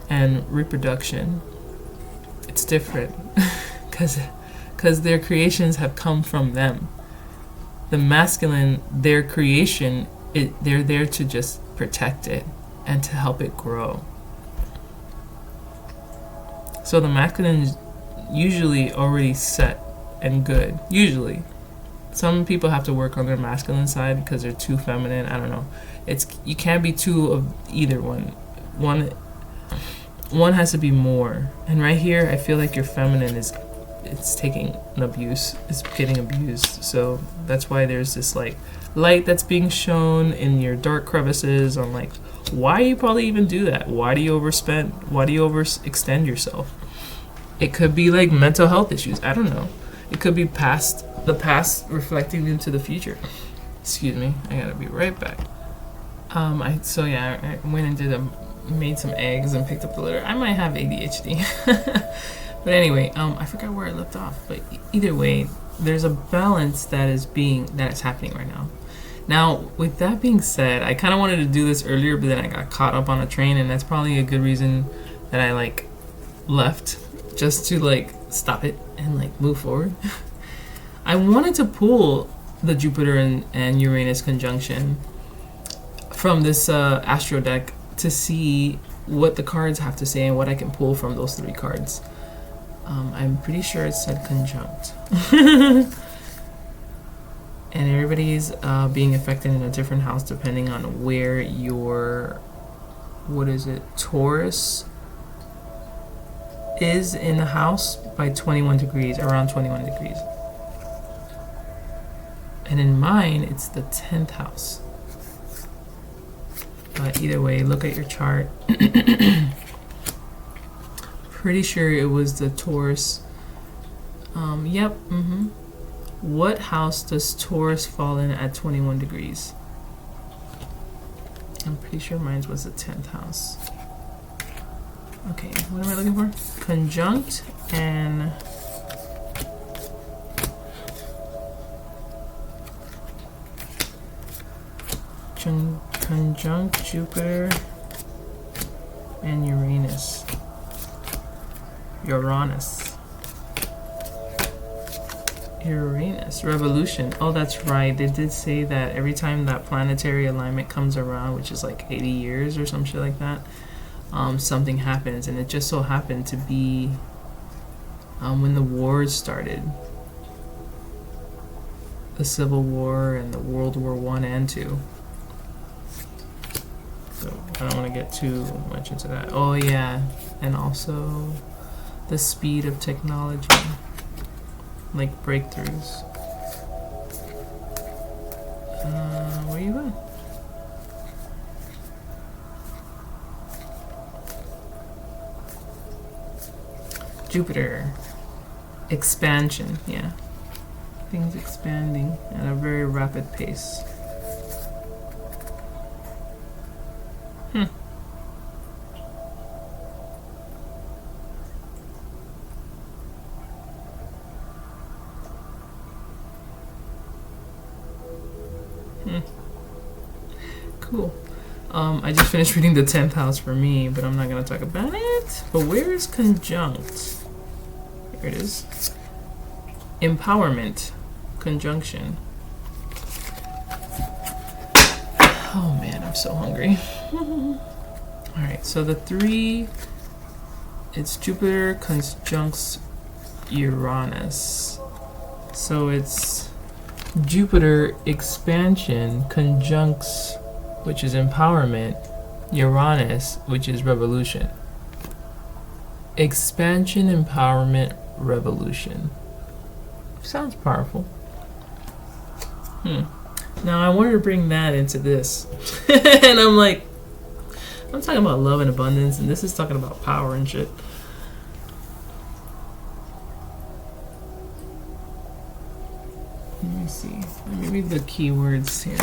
S1: and reproduction. It's different because their creations have come from them. The masculine, their creation, they're there to just protect it and to help it grow. So the masculine is usually already set and good. Usually. Some people have to work on their masculine side because they're too feminine. I don't know. You can't be two of either one. One has to be more. And right here, I feel like your feminine it's taking an abuse. It's getting abused. So that's why there's this light that's being shown in your dark crevices on why you probably even do that? Why do you overspend? Why do you overextend yourself? It could be mental health issues. I don't know. It could be the past reflecting into the future. Excuse me. I gotta be right back. I went and made some eggs and picked up the litter. I might have ADHD. But anyway, I forgot where I left off. But either way, there's a balance that is happening right now. Now, with that being said, I kind of wanted to do this earlier, but then I got caught up on a train, and that's probably a good reason that I left, just to stop it and move forward. I wanted to pull the Jupiter and Uranus conjunction from this astro deck to see what the cards have to say and what I can pull from those 3 cards. I'm pretty sure it said conjunct. And everybody's being affected in a different house depending on where your, Taurus is in the house by 21 degrees, around 21 degrees. And in mine, it's the 10th house. But either way, look at your chart. Pretty sure it was the Taurus. Yep. What house does Taurus fall in at 21 degrees? I'm pretty sure mine was the 10th house. Okay, what am I looking for? Conjunct and conjunct Jupiter and Uranus. Uranus. Revolution. Oh, that's right. They did say that every time that planetary alignment comes around, which is 80 years or some shit like that, something happens. And it just so happened to be when the wars started. The Civil War and the World War I and II. So I don't want to get too much into that. Oh yeah, and also the speed of technology, breakthroughs. Where you going? Jupiter. Expansion, yeah. Things expanding at a very rapid pace. Cool. I just finished reading the 10th house for me, but I'm not going to talk about it. But where is conjunct? Here it is. Empowerment. Conjunction. Oh man, I'm so hungry. Alright, so the 3, it's Jupiter conjuncts Uranus. So it's Jupiter expansion conjuncts, which is empowerment, Uranus, which is revolution. Expansion, empowerment, revolution. Sounds powerful. Now I wanted to bring that into this. And I'm like, I'm talking about love and abundance, and this is talking about power and shit. Let me see. Let me read the keywords here.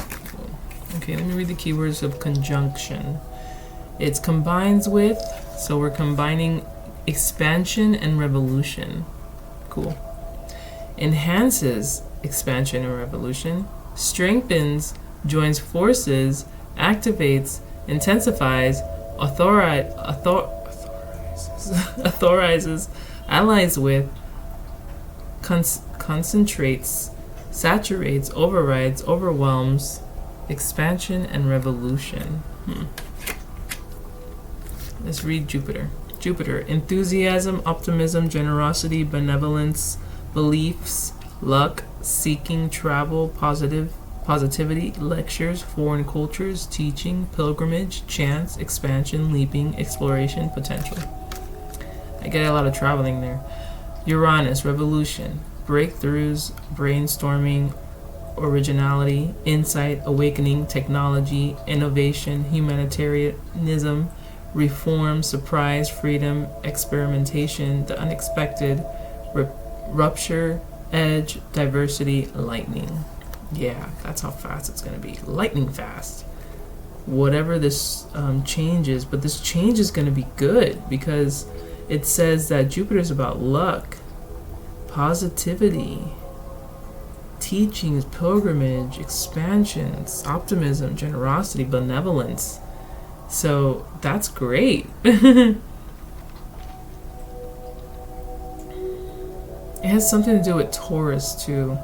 S1: Okay, let me read the keywords of conjunction. It's combines with, so we're combining expansion and revolution. Cool. Enhances expansion and revolution. Strengthens, joins forces, activates, intensifies, authorizes, allies with, concentrates, saturates, overrides, overwhelms, expansion and revolution. Let's read Jupiter. Jupiter, enthusiasm, optimism, generosity, benevolence, beliefs, luck, seeking, travel, positivity, lectures, foreign cultures, teaching, pilgrimage, chance, expansion, leaping, exploration, potential. I get a lot of traveling there. Uranus, revolution, breakthroughs, brainstorming, originality, insight, awakening, technology, innovation, humanitarianism, reform, surprise, freedom, experimentation, the unexpected, rupture, edge, diversity, lightning. Yeah, that's how fast it's going to be. Lightning fast. Whatever this change is, but this change is going to be good because it says that Jupiter is about luck, positivity, teachings, pilgrimage, expansions, optimism, generosity, benevolence. So that's great. It has something to do with Taurus too.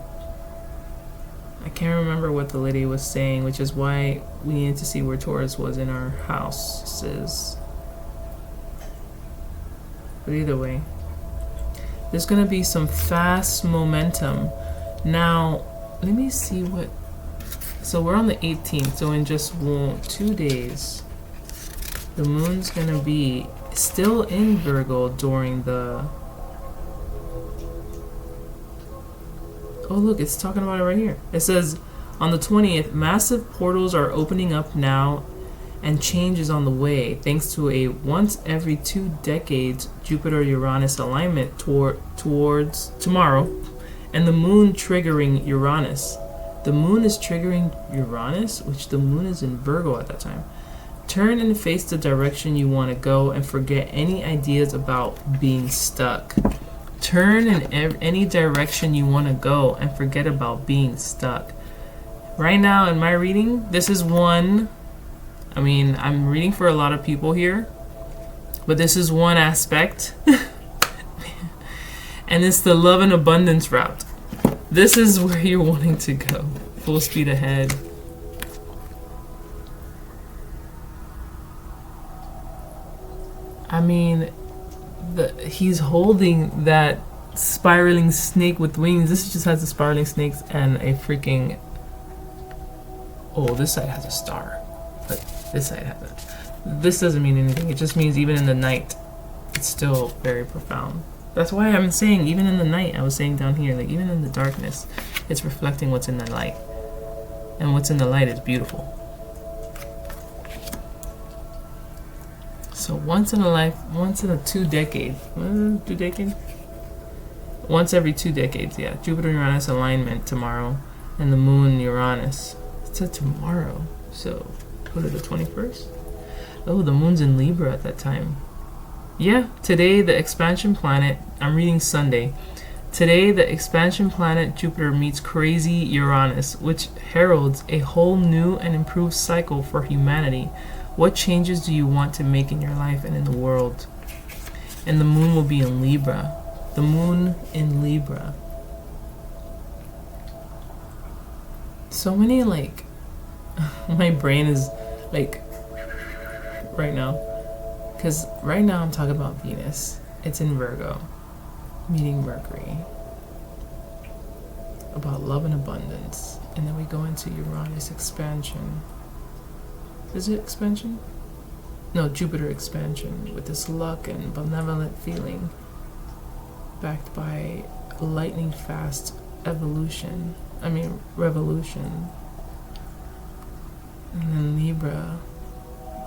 S1: I can't remember what the lady was saying, which is why we needed to see where Taurus was in our houses. But either way, there's going to be some fast momentum. Now, let me see what... So we're on the 18th, so in just 2 days, the moon's going to be still in Virgo during the... Oh, look, it's talking about it right here. It says, on the 20th, massive portals are opening up now and change is on the way, thanks to a once every 2 decades Jupiter-Uranus alignment towards tomorrow, and the moon triggering Uranus. The moon is triggering Uranus, which the moon is in Virgo at that time. Turn and face the direction you want to go and forget any ideas about being stuck. Turn in any direction you want to go and forget about being stuck. Right now in my reading, this is one... I mean, I'm reading for a lot of people here, but this is one aspect. And it's the love and abundance route. This is where you're wanting to go. Full speed ahead. I mean, he's holding that spiraling snake with wings. This just has the spiraling snakes and a freaking... Oh, this side has a star. But this side has it. This doesn't mean anything. It just means even in the night, it's still very profound. That's why I'm saying even in the night, I was saying down here, like even in the darkness, it's reflecting what's in the light. And what's in the light is beautiful. So once in a life, once in a 2 decade, 2 decades? Once every 2 decades, yeah. Jupiter-Uranus alignment tomorrow, and the moon Uranus. It said tomorrow, so what is the 21st? Oh, the moon's in Libra at that time. Yeah, today the expansion planet, I'm reading Sunday. Today, the expansion planet Jupiter meets crazy Uranus, which heralds a whole new and improved cycle for humanity. What changes do you want to make in your life and in the world? And the moon will be in Libra. The moon in Libra. So many, like, my brain is, like, right now. Because right now I'm talking about Venus. It's in Virgo, meeting Mercury. About love and abundance. And then we go into Uranus expansion. Is it expansion? No, Jupiter expansion with this luck and benevolent feeling backed by lightning fast revolution. And then Libra,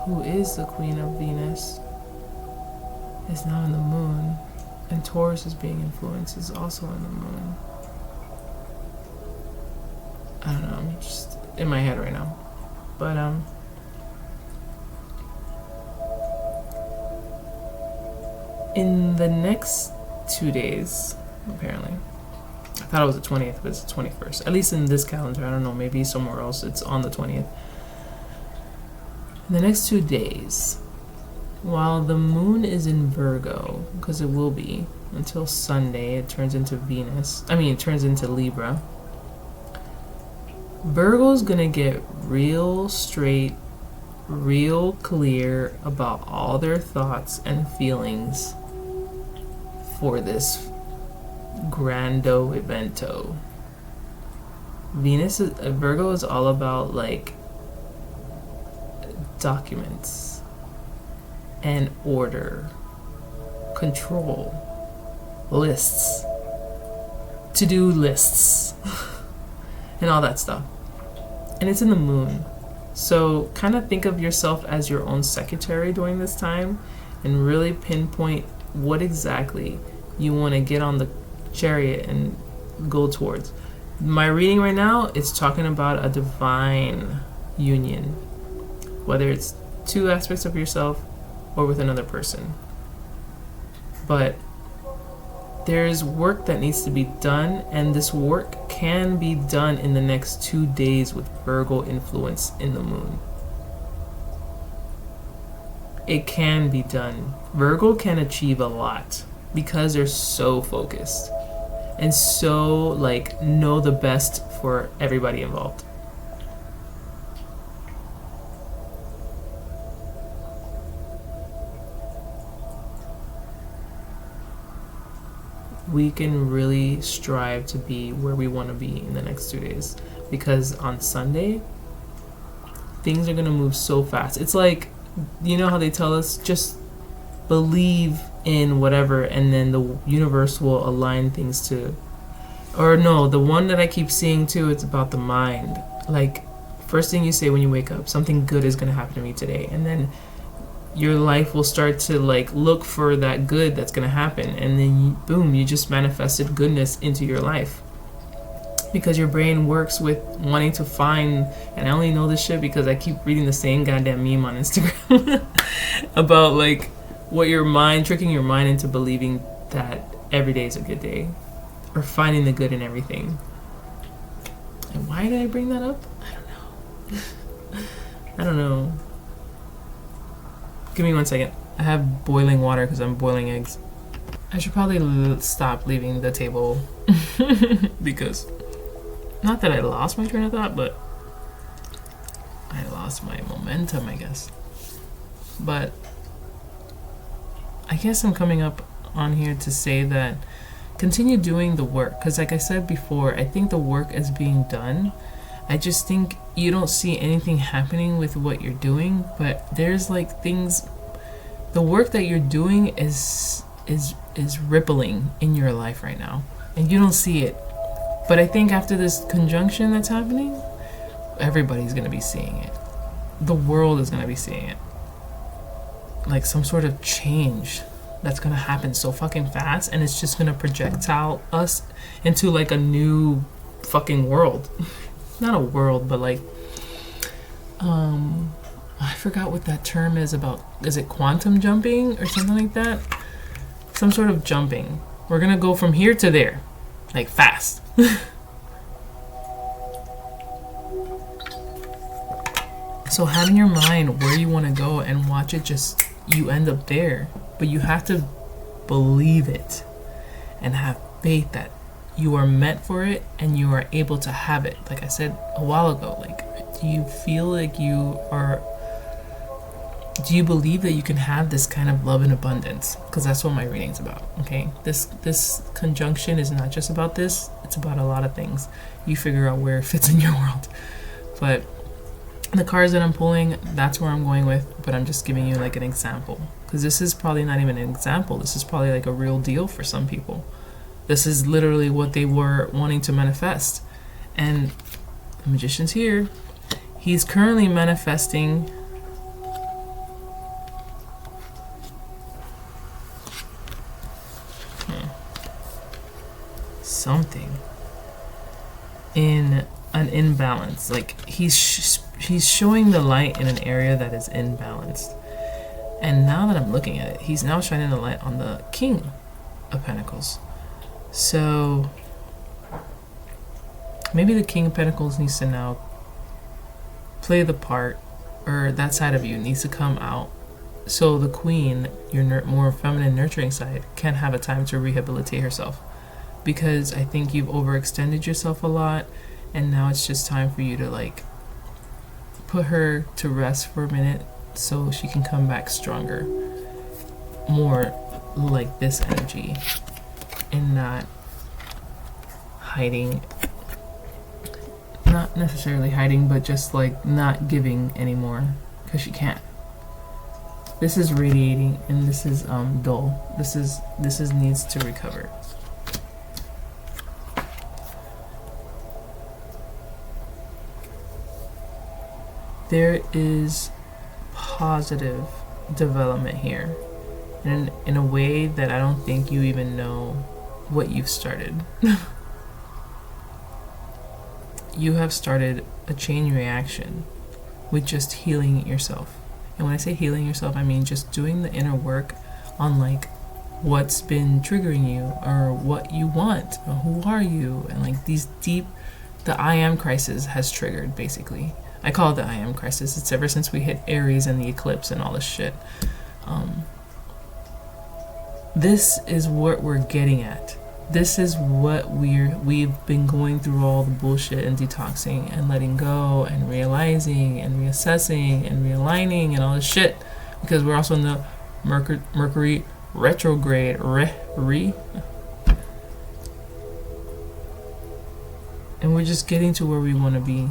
S1: who is the queen of Venus, is now in the moon. And Taurus is being influenced, is also in the moon. I don't know, I'm just in my head right now. But in the next 2 days, apparently, I thought it was the 20th, but it's the 21st. At least in this calendar, I don't know, maybe somewhere else it's on the 20th. In the next 2 days, while the moon is in Virgo, because it will be until Sunday, it turns into it turns into Libra. Virgo's gonna get real straight, real clear about all their thoughts and feelings for this grando evento. Virgo is all about, like, documents and order, control, lists, to-do lists, and all that stuff. And it's in the moon. So kind of think of yourself as your own secretary during this time and really pinpoint what exactly you want to get on the chariot and go towards. My reading right now is talking about a divine union, whether it's two aspects of yourself or with another person. But there's work that needs to be done, and this work can be done in the next 2 days with Virgo influence in the moon. It can be done. Virgo can achieve a lot because they're so focused and so, like, know the best for everybody involved. We can really strive to be where we want to be in the next 2 days, because on Sunday things are going to move so fast. It's like, you know how they tell us just believe in whatever and then the universe will align things to, or no, the one that I keep seeing too, it's about the mind. Like, first thing you say when you wake up, something good is going to happen to me today, and then your life will start to, like, look for that good that's going to happen, and then boom, you just manifested goodness into your life, because your brain works with wanting to find. And I only know this shit because I keep reading the same goddamn meme on Instagram about, like, what your mind, tricking your mind into believing that every day is a good day, or finding the good in everything. And why did I bring that up? I don't know. Give me 1 second. I have boiling water because I'm boiling eggs. I should probably stop leaving the table because, not that I lost my train of thought, but I lost my momentum, I guess. But I guess I'm coming up on here to say that continue doing the work, because like I said before, I think the work is being done. I just think you don't see anything happening with what you're doing, but there's, like, things, the work that you're doing is rippling in your life right now, and you don't see it. But I think after this conjunction that's happening, everybody's going to be seeing it. The world is going to be seeing it. Like, some sort of change that's going to happen so fucking fast, and it's just going to projectile us into, like, a new fucking world. Not a world, but, like, I forgot what that term is about. Is it quantum jumping or something like that? Some sort of jumping. We're gonna go from here to there. like fast. So have in your mind where you want to go and watch it, just you end up there. But you have to believe it and have faith that you are meant for it and you are able to have it. Like I said a while ago, like, do you feel like do you believe that you can have this kind of love and abundance? Because that's what my reading's about, okay? This conjunction is not just about this, it's about a lot of things. You figure out where it fits in your world. But the cards that I'm pulling, that's where I'm going with, but I'm just giving you like an example. Because this is probably not even an example. This is probably like a real deal for some people. This is literally what they were wanting to manifest. And the magician's here. He's currently manifesting something in an imbalance. Like he's showing the light in an area that is imbalanced. And now that I'm looking at it, he's now shining the light on the King of Pentacles. So maybe the King of Pentacles needs to now play the part, or that side of you needs to come out, so the Queen, your more feminine, nurturing side, can have a time to rehabilitate herself. Because I think you've overextended yourself a lot, and now it's just time for you to like put her to rest for a minute so she can come back stronger, more like this energy, and not hiding, not necessarily hiding, but just like not giving anymore, because she can't. This is radiating and this is dull. This is needs to recover. There is positive development here, and in a way that I don't think you even know what you've started. You have started a chain reaction with just healing yourself. And when I say healing yourself, I mean just doing the inner work on like what's been triggering you, or what you want, or who are you, and like these deep, the I am crisis has triggered basically. I call it the I am crisis. It's ever since we hit Aries and the eclipse and all this shit. This is what we're getting at. This is what we've been going through, all the bullshit and detoxing and letting go and realizing and reassessing and realigning and all this shit, because we're also in the Mercury retrograde. And we're just getting to where we want to be,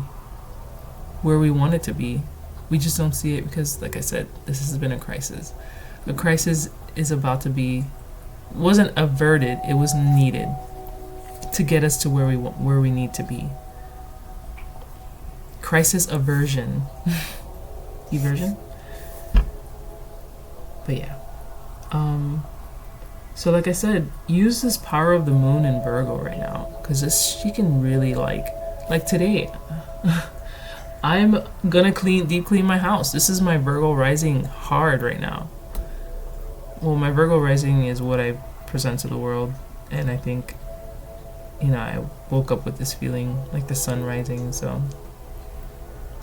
S1: where we want it to be. We just don't see it because, like I said, this has been a crisis. The crisis is about to be, wasn't averted, it was needed to get us to where we need to be. Crisis aversion. Eversion? But yeah. So like I said, use this power of the moon in Virgo right now, because she can really like today. I'm gonna deep clean my house. This is my Virgo rising hard right now. Well, my Virgo rising is what I present to the world, and I think, I woke up with this feeling like the sun rising, so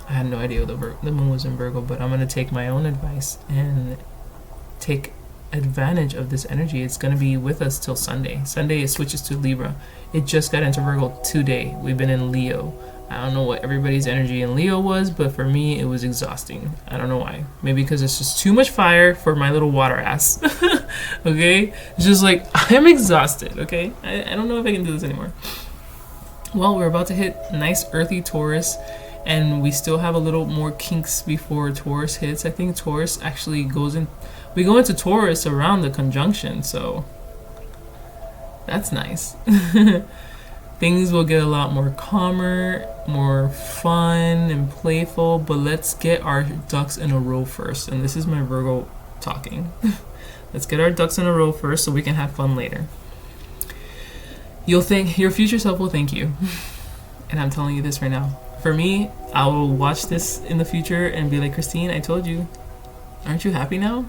S1: I had no idea the moon was in Virgo, but I'm gonna take my own advice and take advantage of this energy. It's gonna be with us till Sunday. Sunday it switches to Libra. It just got into Virgo today. We've been in Leo. I don't know what everybody's energy in Leo was, but for me, it was exhausting. I don't know why. Maybe because it's just too much fire for my little water ass. Okay? It's just like, I'm exhausted, okay? I don't know if I can do this anymore. Well, we're about to hit nice earthy Taurus, and we still have a little more kinks before Taurus hits. I think Taurus actually goes in, we go into Taurus around the conjunction, so that's nice. Things will get a lot more calmer, more fun and playful, but let's get our ducks in a row first. And this is my Virgo talking. Let's get our ducks in a row first so we can have fun later. You'll think, your future self will thank you. And I'm telling you this right now. For me, I will watch this in the future and be like, Christine, I told you. Aren't you happy now?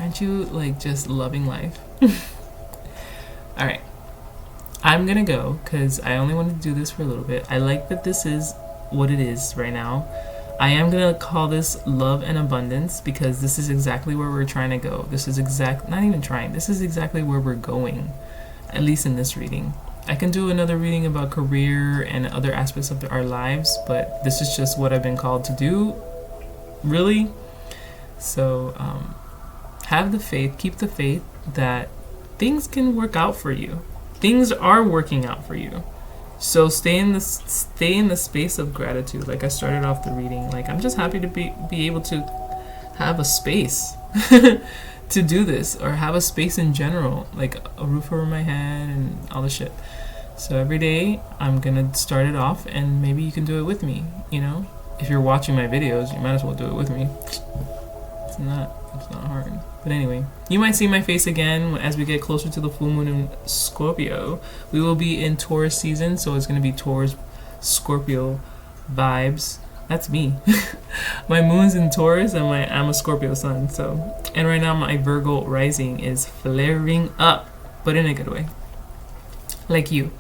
S1: Aren't you like just loving life? All right. I'm gonna go because I only want to do this for a little bit. I like that this is what it is right now. I am gonna call this love and abundance because this is exactly where we're trying to go. This is not even trying. This is exactly where we're going, at least in this reading. I can do another reading about career and other aspects of our lives, but this is just what I've been called to do, really. So have the faith, keep the faith that things can work out for you. Things are working out for you. So stay in the space of gratitude. Like I started off the reading, like I'm just happy to be able to have a space to do this, or have a space in general, like a roof over my head and all the shit. So every day I'm gonna start it off, and maybe you can do it with me. You know, if you're watching my videos, you might as well do it with me. It's not hard. But anyway, you might see my face again as we get closer to the full moon in Scorpio. We will be in Taurus season, so it's going to be Taurus Scorpio vibes. That's me. My moon's in Taurus and I'm a Scorpio sun. So, and right now my Virgo rising is flaring up, but in a good way. Like you.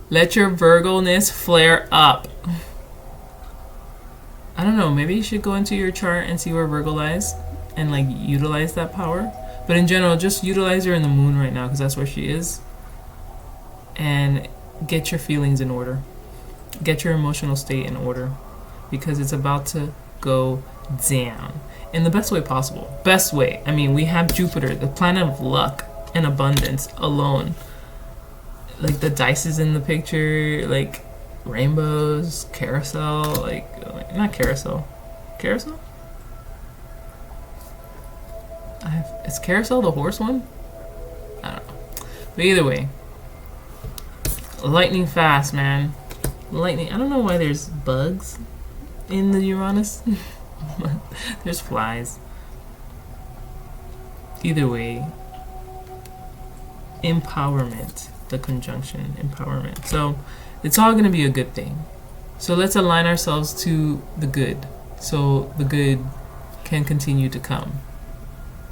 S1: Let your Virgo-ness flare up. I don't know, maybe you should go into your chart and see where Virgo lies and like utilize that power. But in general, just utilize her in the moon right now because that's where she is. And get your feelings in order. Get your emotional state in order because it's about to go down in the best way possible. Best way. I mean, we have Jupiter, the planet of luck and abundance alone. Like the dice is in the picture, like rainbows, carousel, like not carousel. Carousel? Is carousel the horse one? I don't know. But either way, lightning fast, man. Lightning. I don't know why there's bugs in the Uranus. There's flies. Either way, empowerment. The conjunction, empowerment. So it's all going to be a good thing. So let's align ourselves to the good. So the good can continue to come.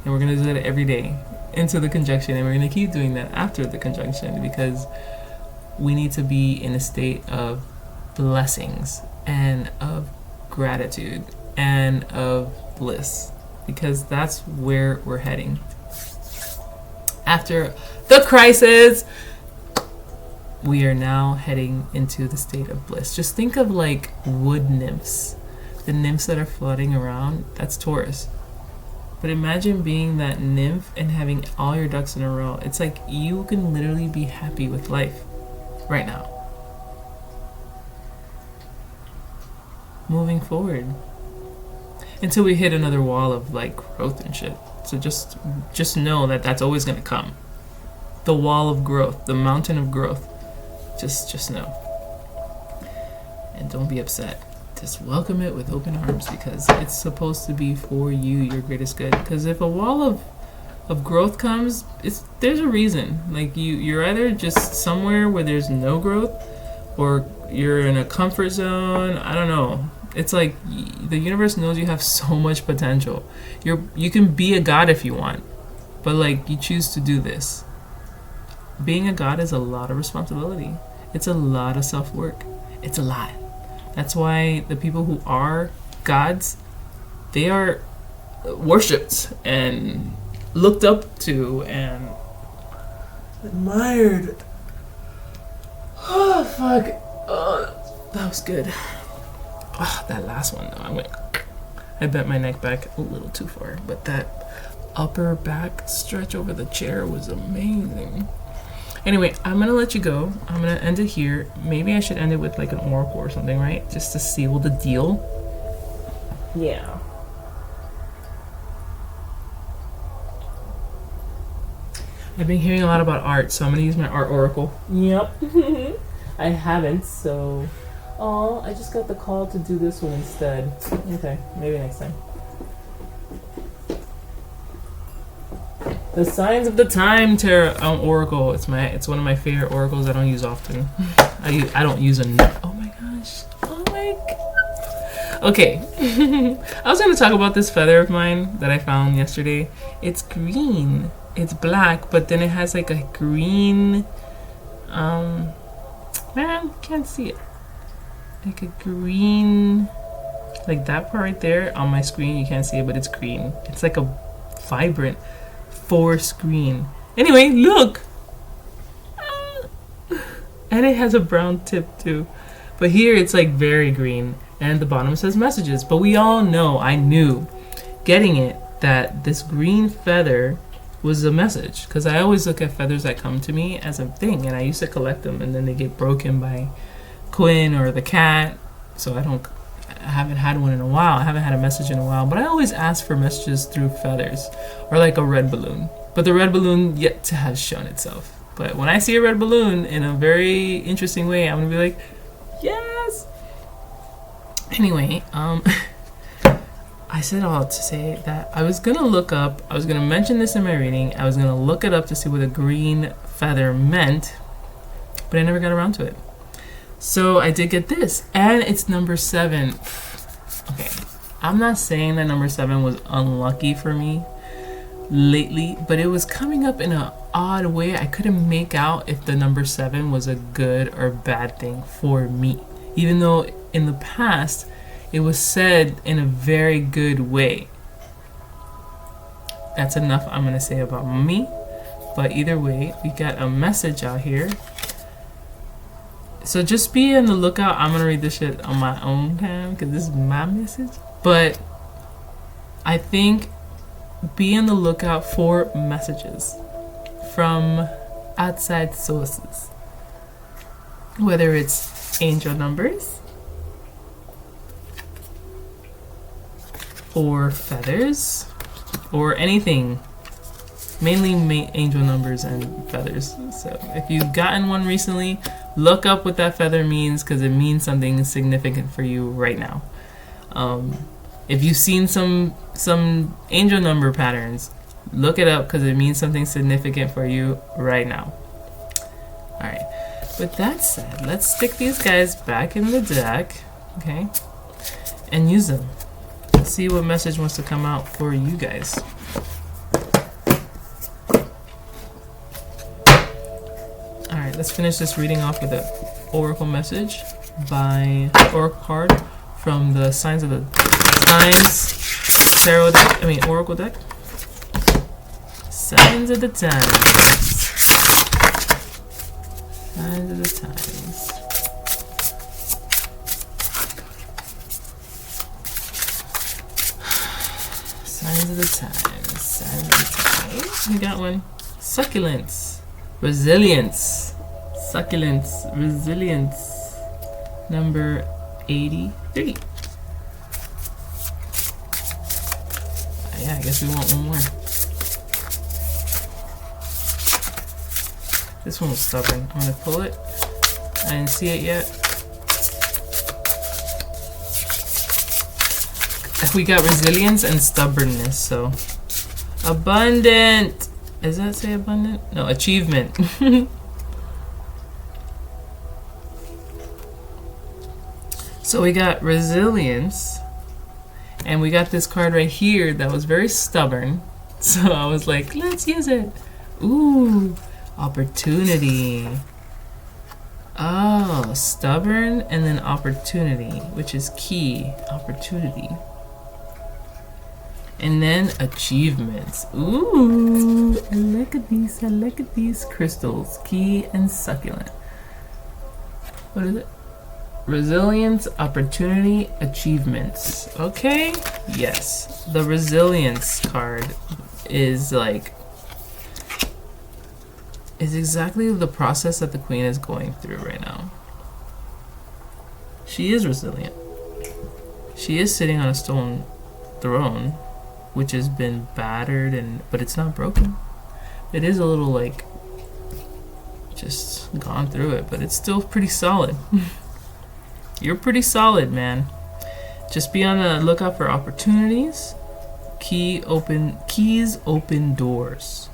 S1: And we're going to do that every day into the conjunction. And we're going to keep doing that after the conjunction because we need to be in a state of blessings and of gratitude and of bliss because that's where we're heading. After the crisis, we are now heading into the state of bliss. Just think of like wood nymphs. The nymphs that are floating around, that's Taurus. But imagine being that nymph and having all your ducks in a row. It's like you can literally be happy with life right now. Moving forward. Until we hit another wall of like growth and shit. So just know that that's always going to come. The wall of growth, the mountain of growth. Just know. And don't be upset. Just welcome it with open arms because it's supposed to be for you, your greatest good. Because if a wall of growth comes, there's a reason. Like you're either just somewhere where there's no growth or you're in a comfort zone. I don't know. It's like the universe knows you have so much potential. You can be a god if you want, but like you choose to do this. Being a god is a lot of responsibility. It's a lot of self-work. It's a lot. That's why the people who are gods, they are worshipped and looked up to and admired. Oh, fuck. Oh, that was good. Oh, that last one, though. I bent my neck back a little too far, but that upper back stretch over the chair was amazing. Anyway, I'm going to let you go. I'm going to end it here. Maybe I should end it with like an oracle or something, right? Just to seal the deal. Yeah. I've been hearing a lot about art, so I'm going to use my art oracle. Yep. I haven't, so... Oh, I just got the call to do this one instead. Okay, maybe next time. The Signs of the Time Tarot Oracle. It's one of my favorite oracles. I don't use often. I don't use enough. Oh my gosh. Okay. I was going to talk about this feather of mine that I found yesterday. It's green. It's black, but then it has like a green. Man, can't see it. Like a green. Like that part right there on my screen, you can't see it, but it's green. It's like a vibrant forest green. Anyway, look! And it has a brown tip too. But here it's like very green. And the bottom says messages. But we all know, I knew, getting it, that this green feather was a message. Because I always look at feathers that come to me as a thing. And I used to collect them. And then they get broken by Quinn or the cat. So I haven't had one in a while. I haven't had a message in a while. But I always ask for messages through feathers. Or like a red balloon. But the red balloon yet to have shown itself. But when I see a red balloon in a very interesting way, I'm going to be like, yes! Anyway, I said all to say that I was going to look up, I was going to mention this in my reading, I was going to look it up to see what a green feather meant, but I never got around to it. So I did get this, and it's number 7. Okay, I'm not saying that number 7 was unlucky for me lately, but it was coming up in an odd way. I couldn't make out if the number 7 was a good or bad thing for me, even though in the past it was said in a very good way. That's enough I'm gonna say about me. But either way, we got a message out here. So just be on the lookout. I'm gonna read this shit on my own time because this is my message. But I think be on the lookout for messages from outside sources. Whether it's angel numbers or feathers or anything. Mainly angel numbers and feathers. So if you've gotten one recently, look up what that feather means because it means something significant for you right now. If you've seen some angel number patterns, look it up because it means something significant for you right now. Alright, with that said, let's stick these guys back in the deck, okay, and use them. Let's see what message wants to come out for you guys. Alright, let's finish this reading off with an oracle message by oracle card from the Signs of the Times tarot deck, oracle deck. Signs of the Times. Signs of the Times. Signs of the Times. Signs of the Times. We got one. Succulence. Resilience. Succulence. Resilience. Number 83. Yeah, I guess we want one more. This one was stubborn. I'm gonna pull it. I didn't see it yet. We got resilience and stubbornness, so. Abundant! Does that say abundant? No, achievement. So we got resilience. And we got this card right here that was very stubborn. So I was like, let's use it. Ooh, opportunity. Oh, stubborn and then opportunity, which is key. Opportunity. And then achievements. Ooh, I look at these crystals. Key and succulent. What is it? Resilience, opportunity, achievements. Okay, yes. The resilience card is exactly the process that the queen is going through right now. She is resilient. She is sitting on a stone throne, which has been battered but it's not broken. It is a little just gone through it, but it's still pretty solid. You're pretty solid, man. Just be on the lookout for opportunities. Keys open doors.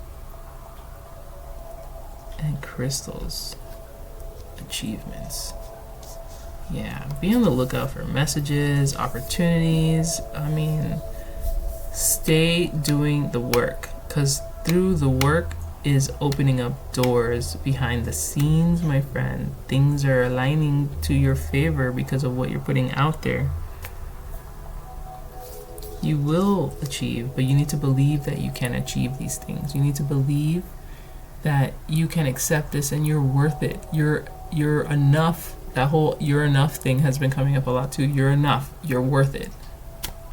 S1: And crystals. Achievements. Yeah, be on the lookout for messages, opportunities. I mean, stay doing the work, because through the work is opening up doors behind the scenes, my friend. Things are aligning to your favor because of what you're putting out there. You will achieve, but you need to believe that you can achieve these things. You need to believe that you can accept this and you're worth it. You're enough. That whole "you're enough" thing has been coming up a lot too. You're enough. You're worth it.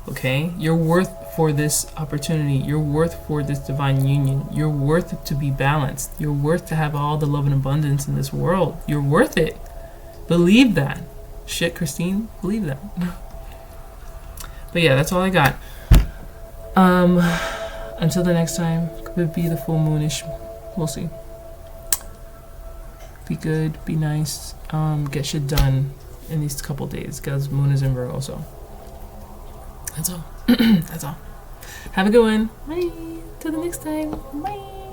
S1: Okay? You're worth for this opportunity. You're worth for this divine union. You're worth it to be balanced. You're worth to have all the love and abundance in this world. You're worth it. Believe that. Shit, Christine, believe that. But yeah, that's all I got. Until the next time, could be the full moonish. We'll see. Be good, be nice, get shit done in these couple days because moon is in Virgo, so that's all. That's all. Have a good one. Bye. Till the next time. Bye.